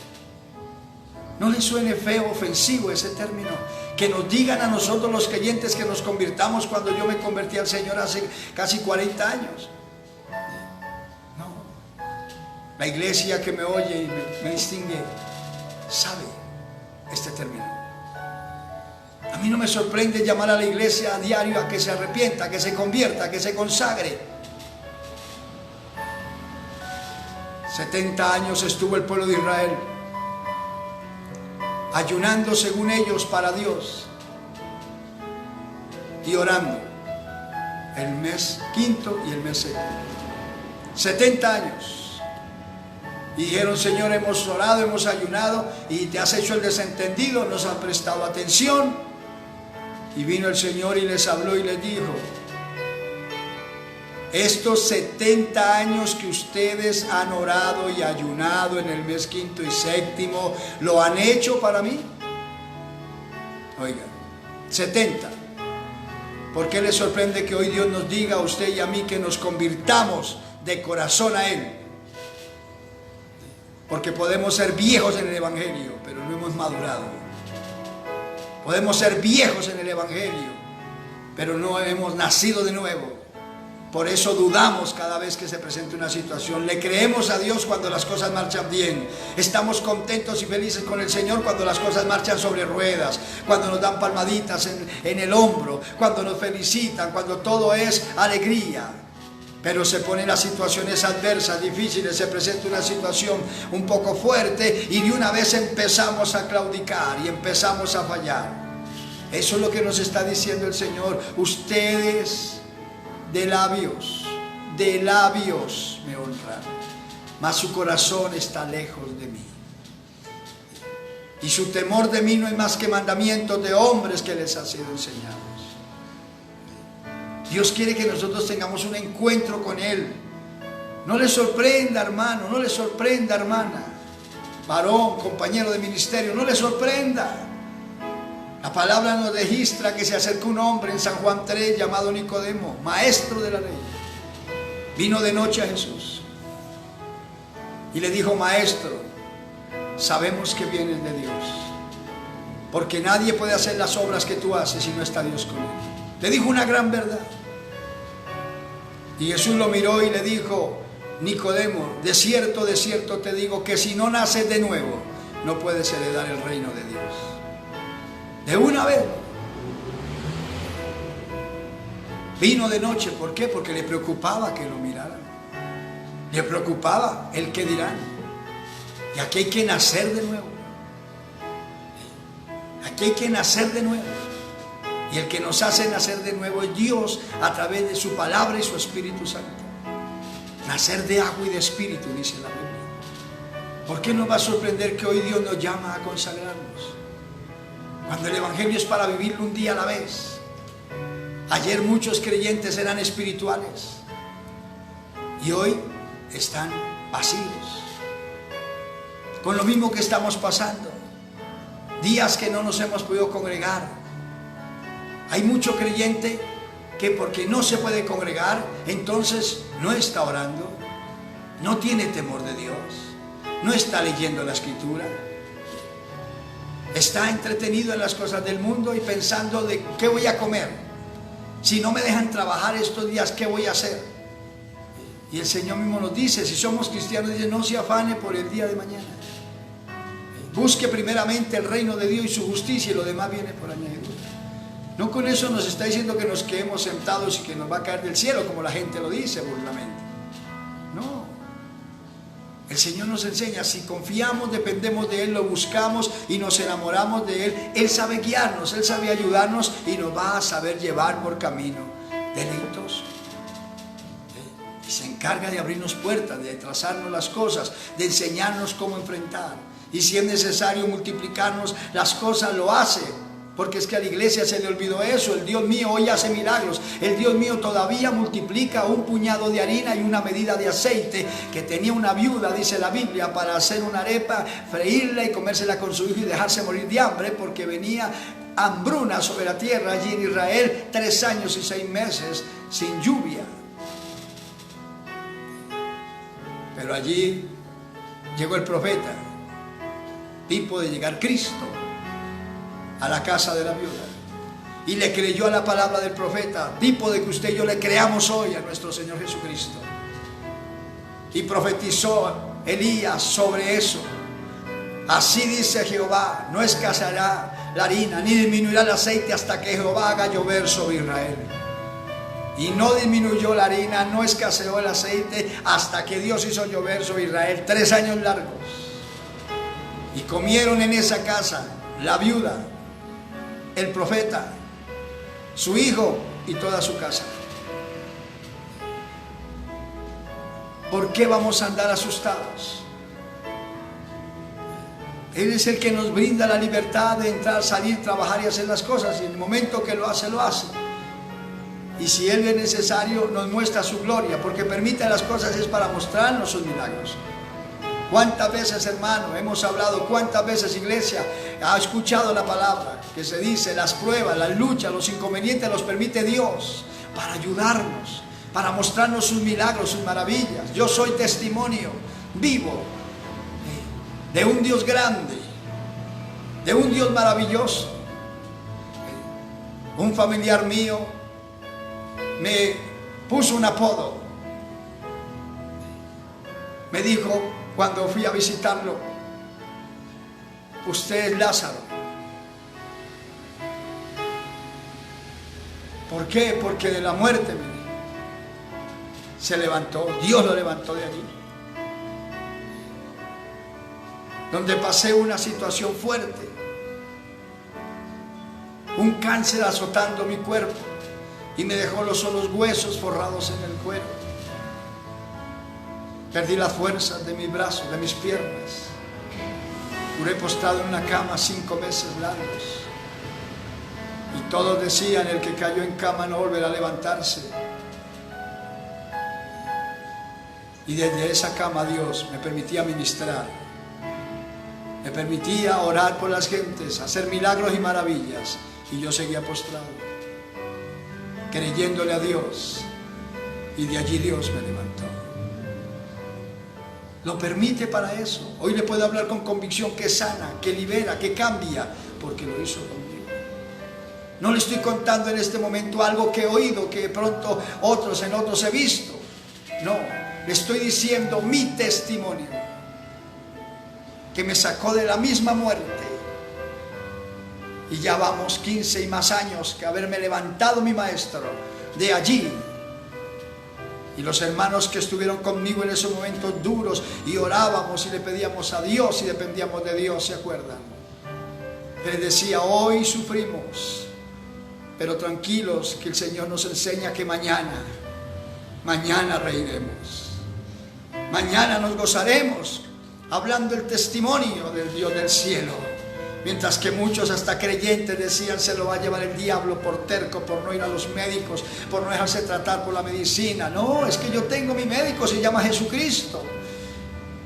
No le suene feo, ofensivo ese término. Que nos digan a nosotros los creyentes que nos convirtamos cuando yo me convertí al Señor hace casi 40 años. No. La iglesia que me oye y me distingue sabe este término. A mí no me sorprende llamar a la iglesia a diario a que se arrepienta, que se convierta, que se consagre. 70 años estuvo el pueblo de Israel ayunando según ellos para Dios y orando el mes quinto y el mes séptimo. 70 años. Y dijeron: Señor, hemos orado, hemos ayunado y te has hecho el desentendido, nos has prestado atención. Y vino el Señor y les habló y les dijo: estos 70 años que ustedes han orado y ayunado en el mes quinto y séptimo, ¿lo han hecho para mí? Oiga, 70. ¿Por qué les sorprende que hoy Dios nos diga a usted y a mí que nos convirtamos de corazón a Él? Porque podemos ser viejos en el Evangelio, pero no hemos madurado. Podemos ser viejos en el Evangelio, pero no hemos nacido de nuevo. Por eso dudamos cada vez que se presenta una situación. Le creemos a Dios cuando las cosas marchan bien. Estamos contentos y felices con el Señor cuando las cosas marchan sobre ruedas, cuando nos dan palmaditas en el hombro, cuando nos felicitan, cuando todo es alegría. Pero se ponen las situaciones adversas, difíciles, se presenta una situación un poco fuerte y de una vez empezamos a claudicar y empezamos a fallar. Eso es lo que nos está diciendo el Señor. Ustedes de labios me honran, mas su corazón está lejos de mí. Y su temor de mí no es más que mandamientos de hombres que les han sido enseñados. Dios quiere que nosotros tengamos un encuentro con Él. No le sorprenda, hermano, no le sorprenda, hermana, varón, compañero de ministerio, no le sorprenda. La palabra nos registra que se acercó un hombre en San Juan 3 llamado Nicodemo, maestro de la ley. Vino de noche a Jesús y le dijo: Maestro, sabemos que vienes de Dios, porque nadie puede hacer las obras que tú haces si no está Dios con él. Le dijo una gran verdad. Y Jesús lo miró y le dijo: Nicodemo, de cierto te digo que si no naces de nuevo, no puedes heredar el reino de Dios. De una vez. Vino de noche, ¿por qué? Porque le preocupaba que lo miraran. Le preocupaba el qué dirán. Y aquí hay que nacer de nuevo. Aquí hay que nacer de nuevo. Y el que nos hace nacer de nuevo es Dios a través de su palabra y su Espíritu Santo. Nacer de agua y de espíritu, dice la Biblia. ¿Por qué nos va a sorprender que hoy Dios nos llama a consagrarnos? Cuando el Evangelio es para vivirlo un día a la vez. Ayer muchos creyentes eran espirituales y hoy están vacíos. Con lo mismo que estamos pasando. Días que no nos hemos podido congregar. Hay mucho creyente que porque no se puede congregar, entonces no está orando, no tiene temor de Dios, no está leyendo la Escritura. Está entretenido en las cosas del mundo y pensando de qué voy a comer. Si no me dejan trabajar estos días, ¿qué voy a hacer? Y el Señor mismo nos dice, si somos cristianos, dice: no se afane por el día de mañana. Busque primeramente el reino de Dios y su justicia, y lo demás viene por añadidura. No con eso nos está diciendo que nos quedemos sentados y que nos va a caer del cielo, como la gente lo dice burlamente. No. El Señor nos enseña, si confiamos, dependemos de Él, lo buscamos y nos enamoramos de Él, Él sabe guiarnos, Él sabe ayudarnos y nos va a saber llevar por camino deleitoso. Y se encarga de abrirnos puertas, de trazarnos las cosas, de enseñarnos cómo enfrentar. Y si es necesario multiplicarnos las cosas, lo hace Porque es que a la iglesia se le olvidó eso. El Dios mío hoy hace milagros. El Dios mío todavía multiplica un puñado de harina y una medida de aceite que tenía una viuda, dice la Biblia, para hacer una arepa, freírla y comérsela con su hijo y dejarse morir de hambre, porque venía hambruna sobre la tierra allí en Israel, 3 años y 6 meses sin lluvia. Pero allí llegó el profeta, tipo de llegar Cristo a la casa de la viuda, y le creyó a la palabra del profeta, tipo de que usted y yo le creamos hoy a nuestro Señor Jesucristo. Y profetizó Elías sobre eso. Así dice Jehová: no escaseará la harina ni disminuirá el aceite hasta que Jehová haga llover sobre Israel. Y no disminuyó la harina, no escaseó el aceite hasta que Dios hizo llover sobre Israel 3 años largos. Y comieron en esa casa la viuda, el profeta, su hijo y toda su casa. ¿Por qué vamos a andar asustados? Él es el que nos brinda la libertad de entrar, salir, trabajar y hacer las cosas. Y en el momento que lo hace, lo hace. Y si Él es necesario, nos muestra su gloria, porque permite las cosas es para mostrarnos sus milagros. ¿Cuántas veces, hermano, hemos hablado? ¿Cuántas veces, iglesia, ha escuchado la palabra que se dice? Las pruebas, las luchas, los inconvenientes los permite Dios para ayudarnos, para mostrarnos sus milagros, sus maravillas. Yo soy testimonio vivo de un Dios grande, de un Dios maravilloso. Un familiar mío me puso un apodo. Me dijo cuando fui a visitarlo: usted es Lázaro. ¿Por qué? Porque de la muerte se levantó, Dios lo levantó de allí. Donde pasé una situación fuerte, un cáncer azotando mi cuerpo y me dejó los huesos forrados en el cuero. Perdí las fuerzas de mis brazos, de mis piernas. Duré postrado en una cama 5 meses largos. Y todos decían: el que cayó en cama no volverá a levantarse. Y desde esa cama Dios me permitía ministrar, me permitía orar por las gentes, hacer milagros y maravillas. Y yo seguía postrado, creyéndole a Dios. Y de allí Dios me levantó. Lo permite para eso. Hoy le puedo hablar con convicción que sana, que libera, que cambia, porque lo hizo conmigo. No le estoy contando en este momento algo que he oído, que de pronto en otros he visto. No, le estoy diciendo mi testimonio, que me sacó de la misma muerte. Y ya vamos 15 y más años que haberme levantado mi maestro de allí. Y los hermanos que estuvieron conmigo en esos momentos duros, y orábamos y le pedíamos a Dios y dependíamos de Dios, ¿se acuerdan? Les decía: hoy sufrimos, pero tranquilos, que el Señor nos enseña que mañana reiremos. Mañana nos gozaremos hablando el testimonio del Dios del cielo. Mientras que muchos, hasta creyentes, decían: se lo va a llevar el diablo por terco, por no ir a los médicos, por no dejarse tratar por la medicina. No, es que yo tengo mi médico, se llama Jesucristo.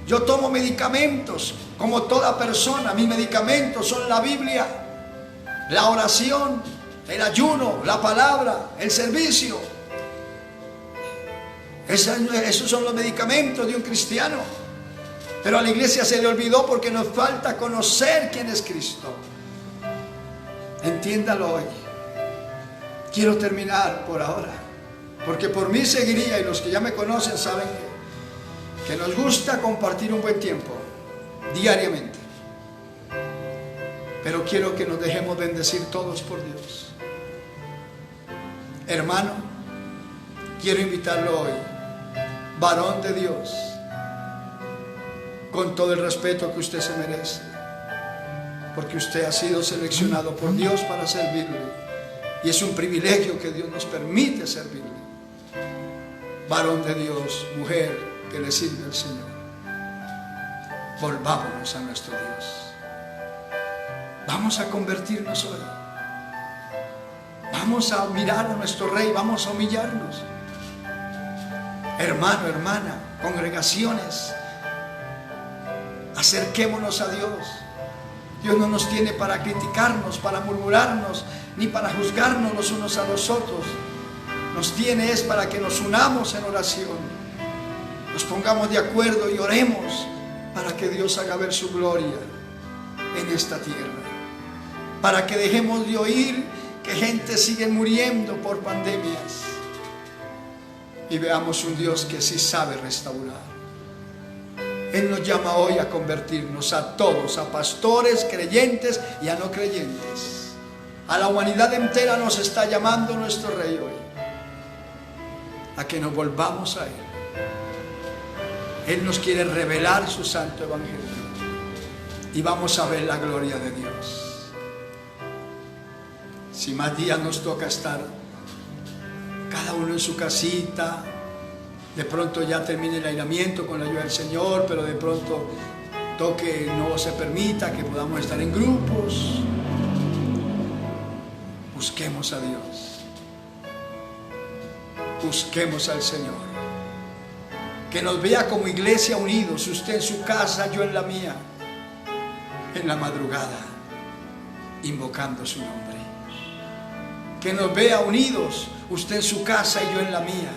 Yo tomo medicamentos, como toda persona. Mis medicamentos son la Biblia, la oración, el ayuno, la palabra, el servicio. Esos son los medicamentos de un cristiano. Pero a la iglesia se le olvidó porque nos falta conocer quién es Cristo. Entiéndalo hoy. Quiero terminar por ahora, porque por mí seguiría, y los que ya me conocen saben que nos gusta compartir un buen tiempo diariamente. Pero quiero que nos dejemos bendecir todos por Dios. Hermano, quiero invitarlo hoy, varón de Dios, con todo el respeto que usted se merece, porque usted ha sido seleccionado por Dios para servirle, y es un privilegio que Dios nos permite servirle. Varón de Dios, mujer que le sirve al Señor, volvámonos a nuestro Dios. Vamos a convertirnos hoy. Vamos a mirar a nuestro Rey, vamos a humillarnos. Hermano, hermana, congregaciones, acerquémonos a Dios. Dios no nos tiene para criticarnos, para murmurarnos, ni para juzgarnos los unos a los otros. Nos tiene es para que nos unamos en oración, nos pongamos de acuerdo y oremos para que Dios haga ver su gloria en esta tierra, para que dejemos de oír que gente sigue muriendo por pandemias y veamos un Dios que sí sabe restaurar. Él nos llama hoy a convertirnos a todos, a pastores, creyentes y a no creyentes. A la humanidad entera nos está llamando nuestro Rey hoy a que nos volvamos a Él. Él nos quiere revelar su santo evangelio y vamos a ver la gloria de Dios. Si más días nos toca estar cada uno en su casita, de pronto ya termine el aislamiento con la ayuda del Señor, pero de pronto toque no se permita que podamos estar en grupos. Busquemos a Dios, busquemos al Señor, que nos vea como iglesia unidos, usted en su casa, yo en la mía, en la madrugada, invocando su nombre. Que nos vea unidos, usted en su casa y yo en la mía,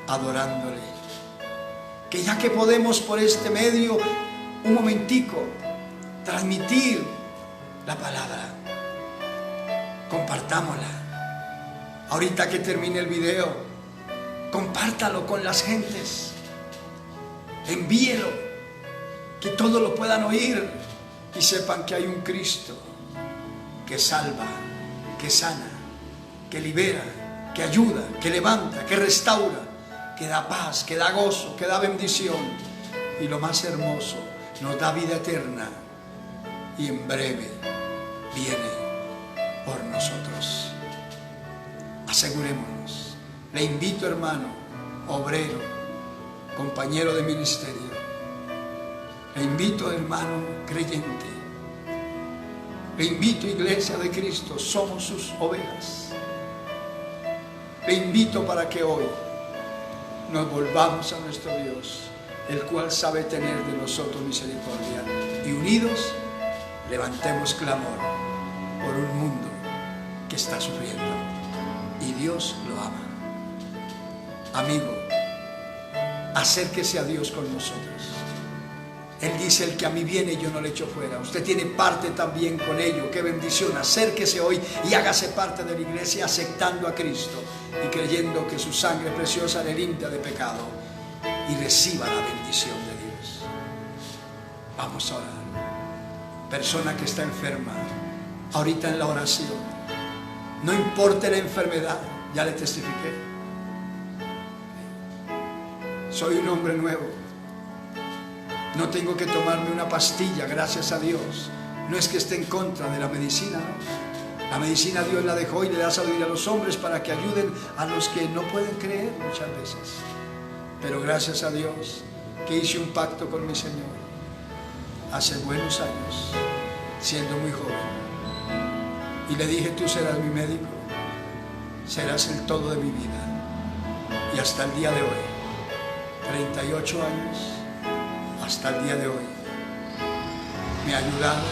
adorándole. Que ya que podemos por este medio, un momentico, transmitir la palabra, compartámosla. Ahorita que termine el video, compártalo con las gentes, envíelo, que todos lo puedan oír y sepan que hay un Cristo que salva, que sana, que libera, que ayuda, que levanta, que restaura, que da paz, que da gozo, que da bendición y lo más hermoso, nos da vida eterna y en breve viene por nosotros. Asegurémonos. Le invito, hermano, obrero, compañero de ministerio, le invito, hermano creyente, le invito, iglesia de Cristo, somos sus ovejas. Le invito para que hoy nos volvamos a nuestro Dios, el cual sabe tener de nosotros misericordia, y unidos levantemos clamor por un mundo que está sufriendo y Dios lo ama. Amigo, acérquese a Dios con nosotros. Él dice: el que a mí viene yo no le echo fuera. Usted tiene parte también con ello. Qué bendición. Acérquese hoy y hágase parte de la iglesia, aceptando a Cristo y creyendo que su sangre preciosa le limpia de pecado, y reciba la bendición de Dios. Vamos a orar. Persona que está enferma, ahorita en la oración, no importa la enfermedad, ya le testifiqué. Soy un hombre nuevo. No tengo que tomarme una pastilla, gracias a Dios. No es que esté en contra de la medicina, ¿no? La medicina Dios la dejó y le da sabiduría a los hombres para que ayuden a los que no pueden creer muchas veces. Pero gracias a Dios que hice un pacto con mi Señor hace buenos años, siendo muy joven. Y le dije: tú serás mi médico, serás el todo de mi vida. Y hasta el día de hoy, 38 años, hasta el día de hoy, me ha ayudado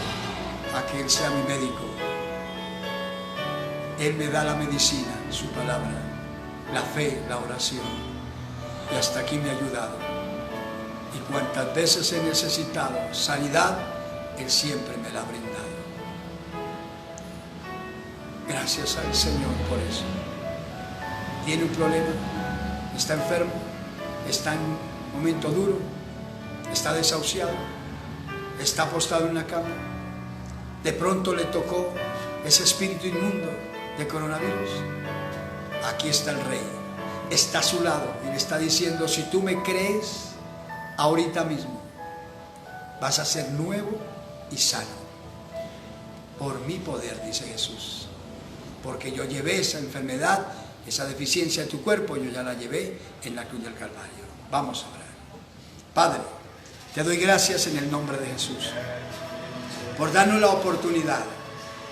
a que Él sea mi médico. Él me da la medicina, su palabra, la fe, la oración, y hasta aquí me ha ayudado. Y cuantas veces he necesitado sanidad, Él siempre me la ha brindado. Gracias al Señor por eso. ¿Tiene un problema? ¿Está enfermo? ¿Está en un momento duro? ¿Está desahuciado? ¿Está postado en una cama? ¿De pronto le tocó ese espíritu inmundo de coronavirus? Aquí está el Rey, está a su lado y le está diciendo: si tú me crees, ahorita mismo vas a ser nuevo y sano por mi poder, dice Jesús, porque yo llevé esa enfermedad, esa deficiencia en tu cuerpo, yo ya la llevé en la cruz del Calvario. Vamos a orar. Padre, te doy gracias en el nombre de Jesús por darnos la oportunidad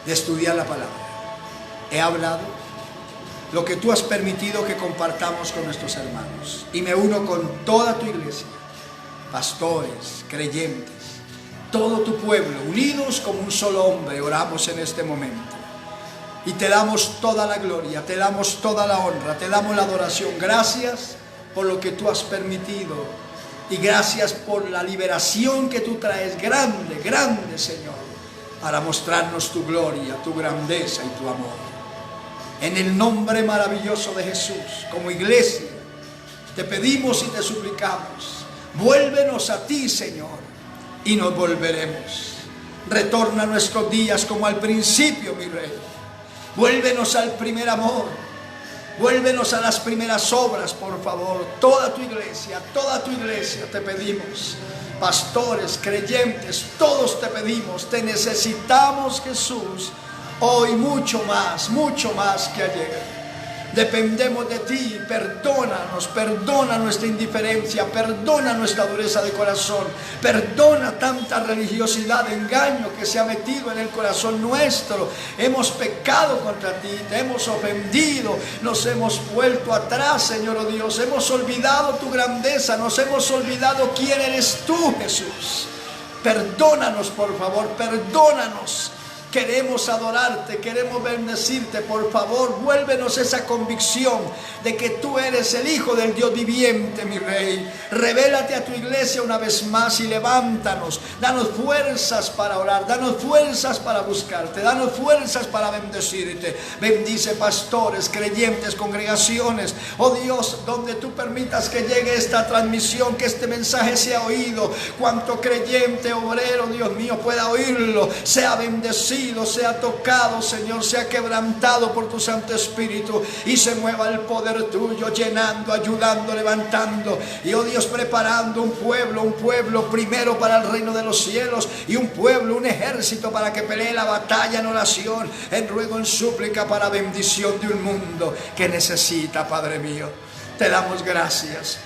de estudiar la palabra. he hablado, lo que tú has permitido que compartamos con nuestros hermanos. Y me uno con toda tu iglesia, pastores, creyentes, todo tu pueblo, unidos como un solo hombre, oramos en este momento. Y te damos toda la gloria, te damos toda la honra, te damos la adoración. Gracias por lo que tú has permitido y gracias por la liberación que tú traes, grande, grande, Señor, para mostrarnos tu gloria, tu grandeza y tu amor. En el nombre maravilloso de Jesús, como iglesia, te pedimos y te suplicamos, vuélvenos a ti, Señor, y nos volveremos. Retorna nuestros días como al principio, mi Rey. Vuélvenos al primer amor. Vuélvenos a las primeras obras, por favor. Toda tu iglesia te pedimos. Pastores, creyentes, todos te pedimos. Te necesitamos, Jesús, hoy mucho más que ayer. Dependemos de ti, perdona nuestra indiferencia, perdona nuestra dureza de corazón, perdona tanta religiosidad, engaño que se ha metido en el corazón nuestro. Hemos pecado contra ti, te hemos ofendido, nos hemos vuelto atrás, Señor, oh Dios, hemos olvidado tu grandeza, nos hemos olvidado quién eres tú, Jesús. Perdónanos, por favor, perdónanos. Queremos adorarte, queremos bendecirte, por favor, vuélvenos esa convicción de que tú eres el Hijo del Dios viviente, mi Rey. Revélate a tu iglesia una vez más y levántanos, danos fuerzas para orar, danos fuerzas para buscarte, danos fuerzas para bendecirte. Bendice pastores, creyentes, congregaciones, oh Dios, donde tú permitas que llegue esta transmisión, que este mensaje sea oído, cuanto creyente, obrero, Dios mío, pueda oírlo, sea bendecido, sea tocado, Señor, sea quebrantado por tu Santo Espíritu y se mueva el poder tuyo, llenando, ayudando, levantando y, oh Dios, preparando un pueblo primero para el reino de los cielos y un pueblo, un ejército para que pelee la batalla en oración, en ruego, en súplica, para bendición de un mundo que necesita, Padre mío. Te damos gracias.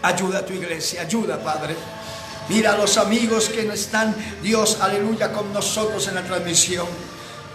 Ayuda a tu iglesia, ayuda, Padre. Mira a los amigos que están, Dios, aleluya, con nosotros en la transmisión.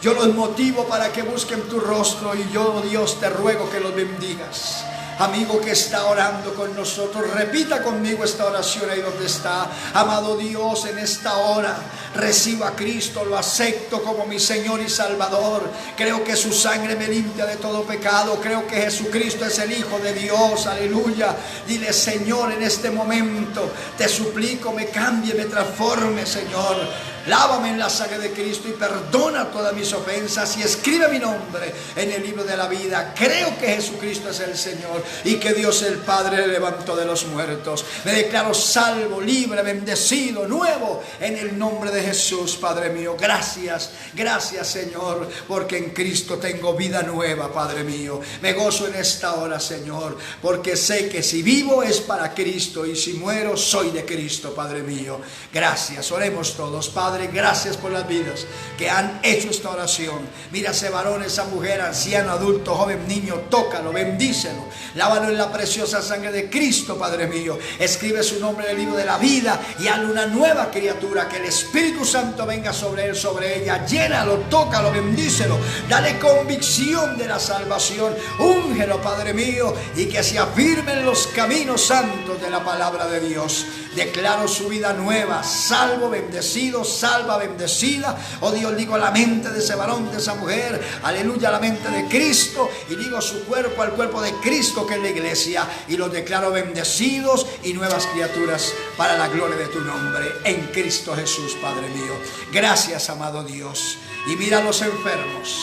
Yo los motivo para que busquen tu rostro y yo, Dios, te ruego que los bendigas. Amigo que está orando con nosotros, repita conmigo esta oración ahí donde está. Amado Dios, en esta hora recibo a Cristo, lo acepto como mi Señor y Salvador. Creo que su sangre me limpia de todo pecado. Creo que Jesucristo es el Hijo de Dios, aleluya. Dile: Señor, en este momento te suplico, me cambie, me transforme, Señor. Lávame en la sangre de Cristo y perdona todas mis ofensas y escribe mi nombre en el libro de la vida. Creo que Jesucristo es el Señor y que Dios el Padre le levantó de los muertos. Me declaro salvo, libre, bendecido, nuevo en el nombre de Jesús, Padre mío. Gracias, gracias, Señor, porque en Cristo tengo vida nueva, Padre mío. Me gozo en esta hora, Señor, porque sé que si vivo es para Cristo y si muero soy de Cristo, Padre mío. Gracias, oremos todos, Padre. Gracias por las vidas que han hecho esta oración. Mira ese varón, esa mujer, anciano, adulto, joven, niño, tócalo, bendícelo, lávalo en la preciosa sangre de Cristo, Padre mío. Escribe su nombre en el libro de la vida y hazle una nueva criatura. Que el Espíritu Santo venga sobre él, sobre ella. Llénalo, tócalo, bendícelo, dale convicción de la salvación. Úngelo, Padre mío, y que se afirmen los caminos santos de la palabra de Dios. Declaro su vida nueva, salvo, bendecido, salva, bendecida. Oh Dios, digo la mente de ese varón, de esa mujer, aleluya, la mente de Cristo, y digo su cuerpo al cuerpo de Cristo, que es la iglesia, y los declaro bendecidos y nuevas criaturas para la gloria de tu nombre, en Cristo Jesús, Padre mío. Gracias, amado Dios. Y mira a los enfermos.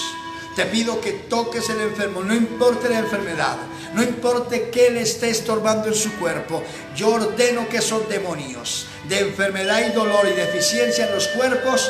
Te pido que toques el enfermo, no importa la enfermedad, no importa qué le esté estorbando en su cuerpo. Yo ordeno que esos demonios de enfermedad y dolor y deficiencia en los cuerpos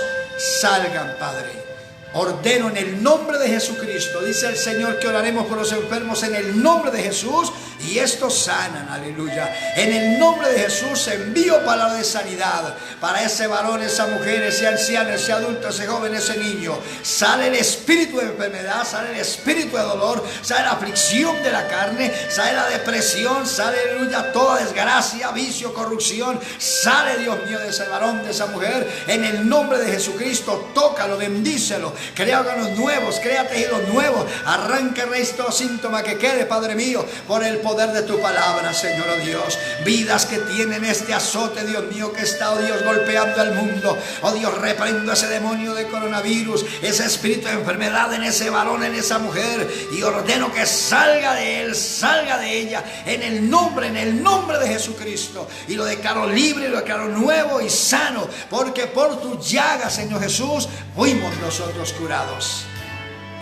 salgan, Padre. Ordeno en el nombre de Jesucristo. Dice el Señor que oraremos por los enfermos en el nombre de Jesús y estos sanan, aleluya. En el nombre de Jesús envío palabra de sanidad para ese varón, esa mujer, ese anciano, ese adulto, ese joven, ese niño. Sale el espíritu de enfermedad, sale el espíritu de dolor, sale la aflicción de la carne, sale la depresión, sale, aleluya, toda desgracia, vicio, corrupción. Sale, Dios mío, de ese varón, de esa mujer, en el nombre de Jesucristo. Tócalo, bendícelo. crea órganos nuevos, crea tejidos nuevos. Arranca, Rey, todo síntoma que quede, Padre mío, por el poder de tu palabra, Señor, oh Dios. Vidas que tienen este azote, Dios mío, que está, oh Dios, golpeando al mundo. Oh Dios, reprendo ese demonio de coronavirus, ese espíritu de enfermedad en ese varón, en esa mujer, y ordeno que salga de él, salga de ella, en el nombre de Jesucristo. Y lo declaro libre, lo declaro nuevo y sano, porque por tu llaga, Señor Jesús, fuimos nosotros curados.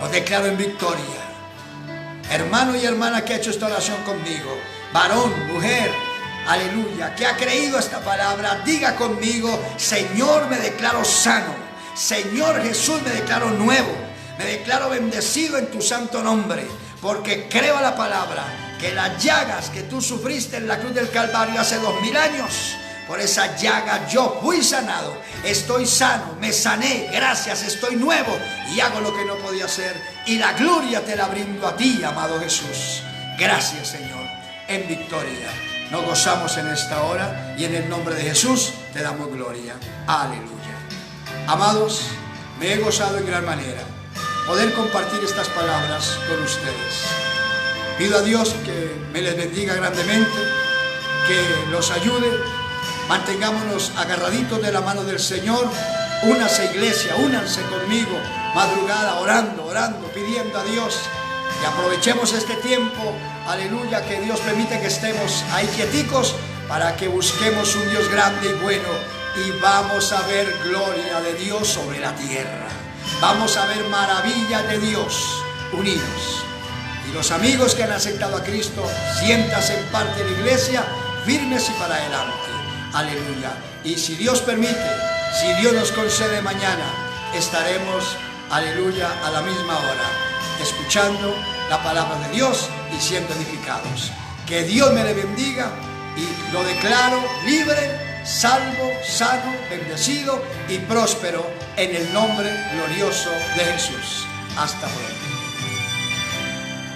Lo declaro en victoria. Hermano y hermana que ha hecho esta oración conmigo, varón, mujer, aleluya, que ha creído esta palabra, diga conmigo: Señor, me declaro sano. Señor Jesús, me declaro nuevo. Me declaro bendecido en tu santo nombre, porque creo a la palabra que las llagas que tú sufriste en la cruz del Calvario hace 2000 años, por esa llaga yo fui sanado. Estoy sano, me sané, gracias, estoy nuevo y hago lo que no podía hacer. Y la gloria te la brindo a ti, amado Jesús. Gracias, Señor, en victoria. Nos gozamos en esta hora y en el nombre de Jesús te damos gloria. Aleluya. Amados, me he gozado en gran manera poder compartir estas palabras con ustedes. Pido a Dios que me les bendiga grandemente, que los ayude. Mantengámonos agarraditos de la mano del Señor. Únase, iglesia, únanse conmigo, madrugada, orando, pidiendo a Dios. Y aprovechemos este tiempo, aleluya, que Dios permite que estemos ahí quieticos, para que busquemos un Dios grande y bueno, y vamos a ver gloria de Dios sobre la tierra. Vamos a ver maravillas de Dios unidos. Y los amigos que han aceptado a Cristo, siéntanse en parte de la iglesia, firmes y para adelante. Aleluya. Y si Dios permite, si Dios nos concede, mañana estaremos, aleluya, a la misma hora, escuchando la palabra de Dios y siendo edificados. Que Dios me le bendiga y lo declaro libre, salvo, sano, bendecido y próspero en el nombre glorioso de Jesús. Hasta pronto.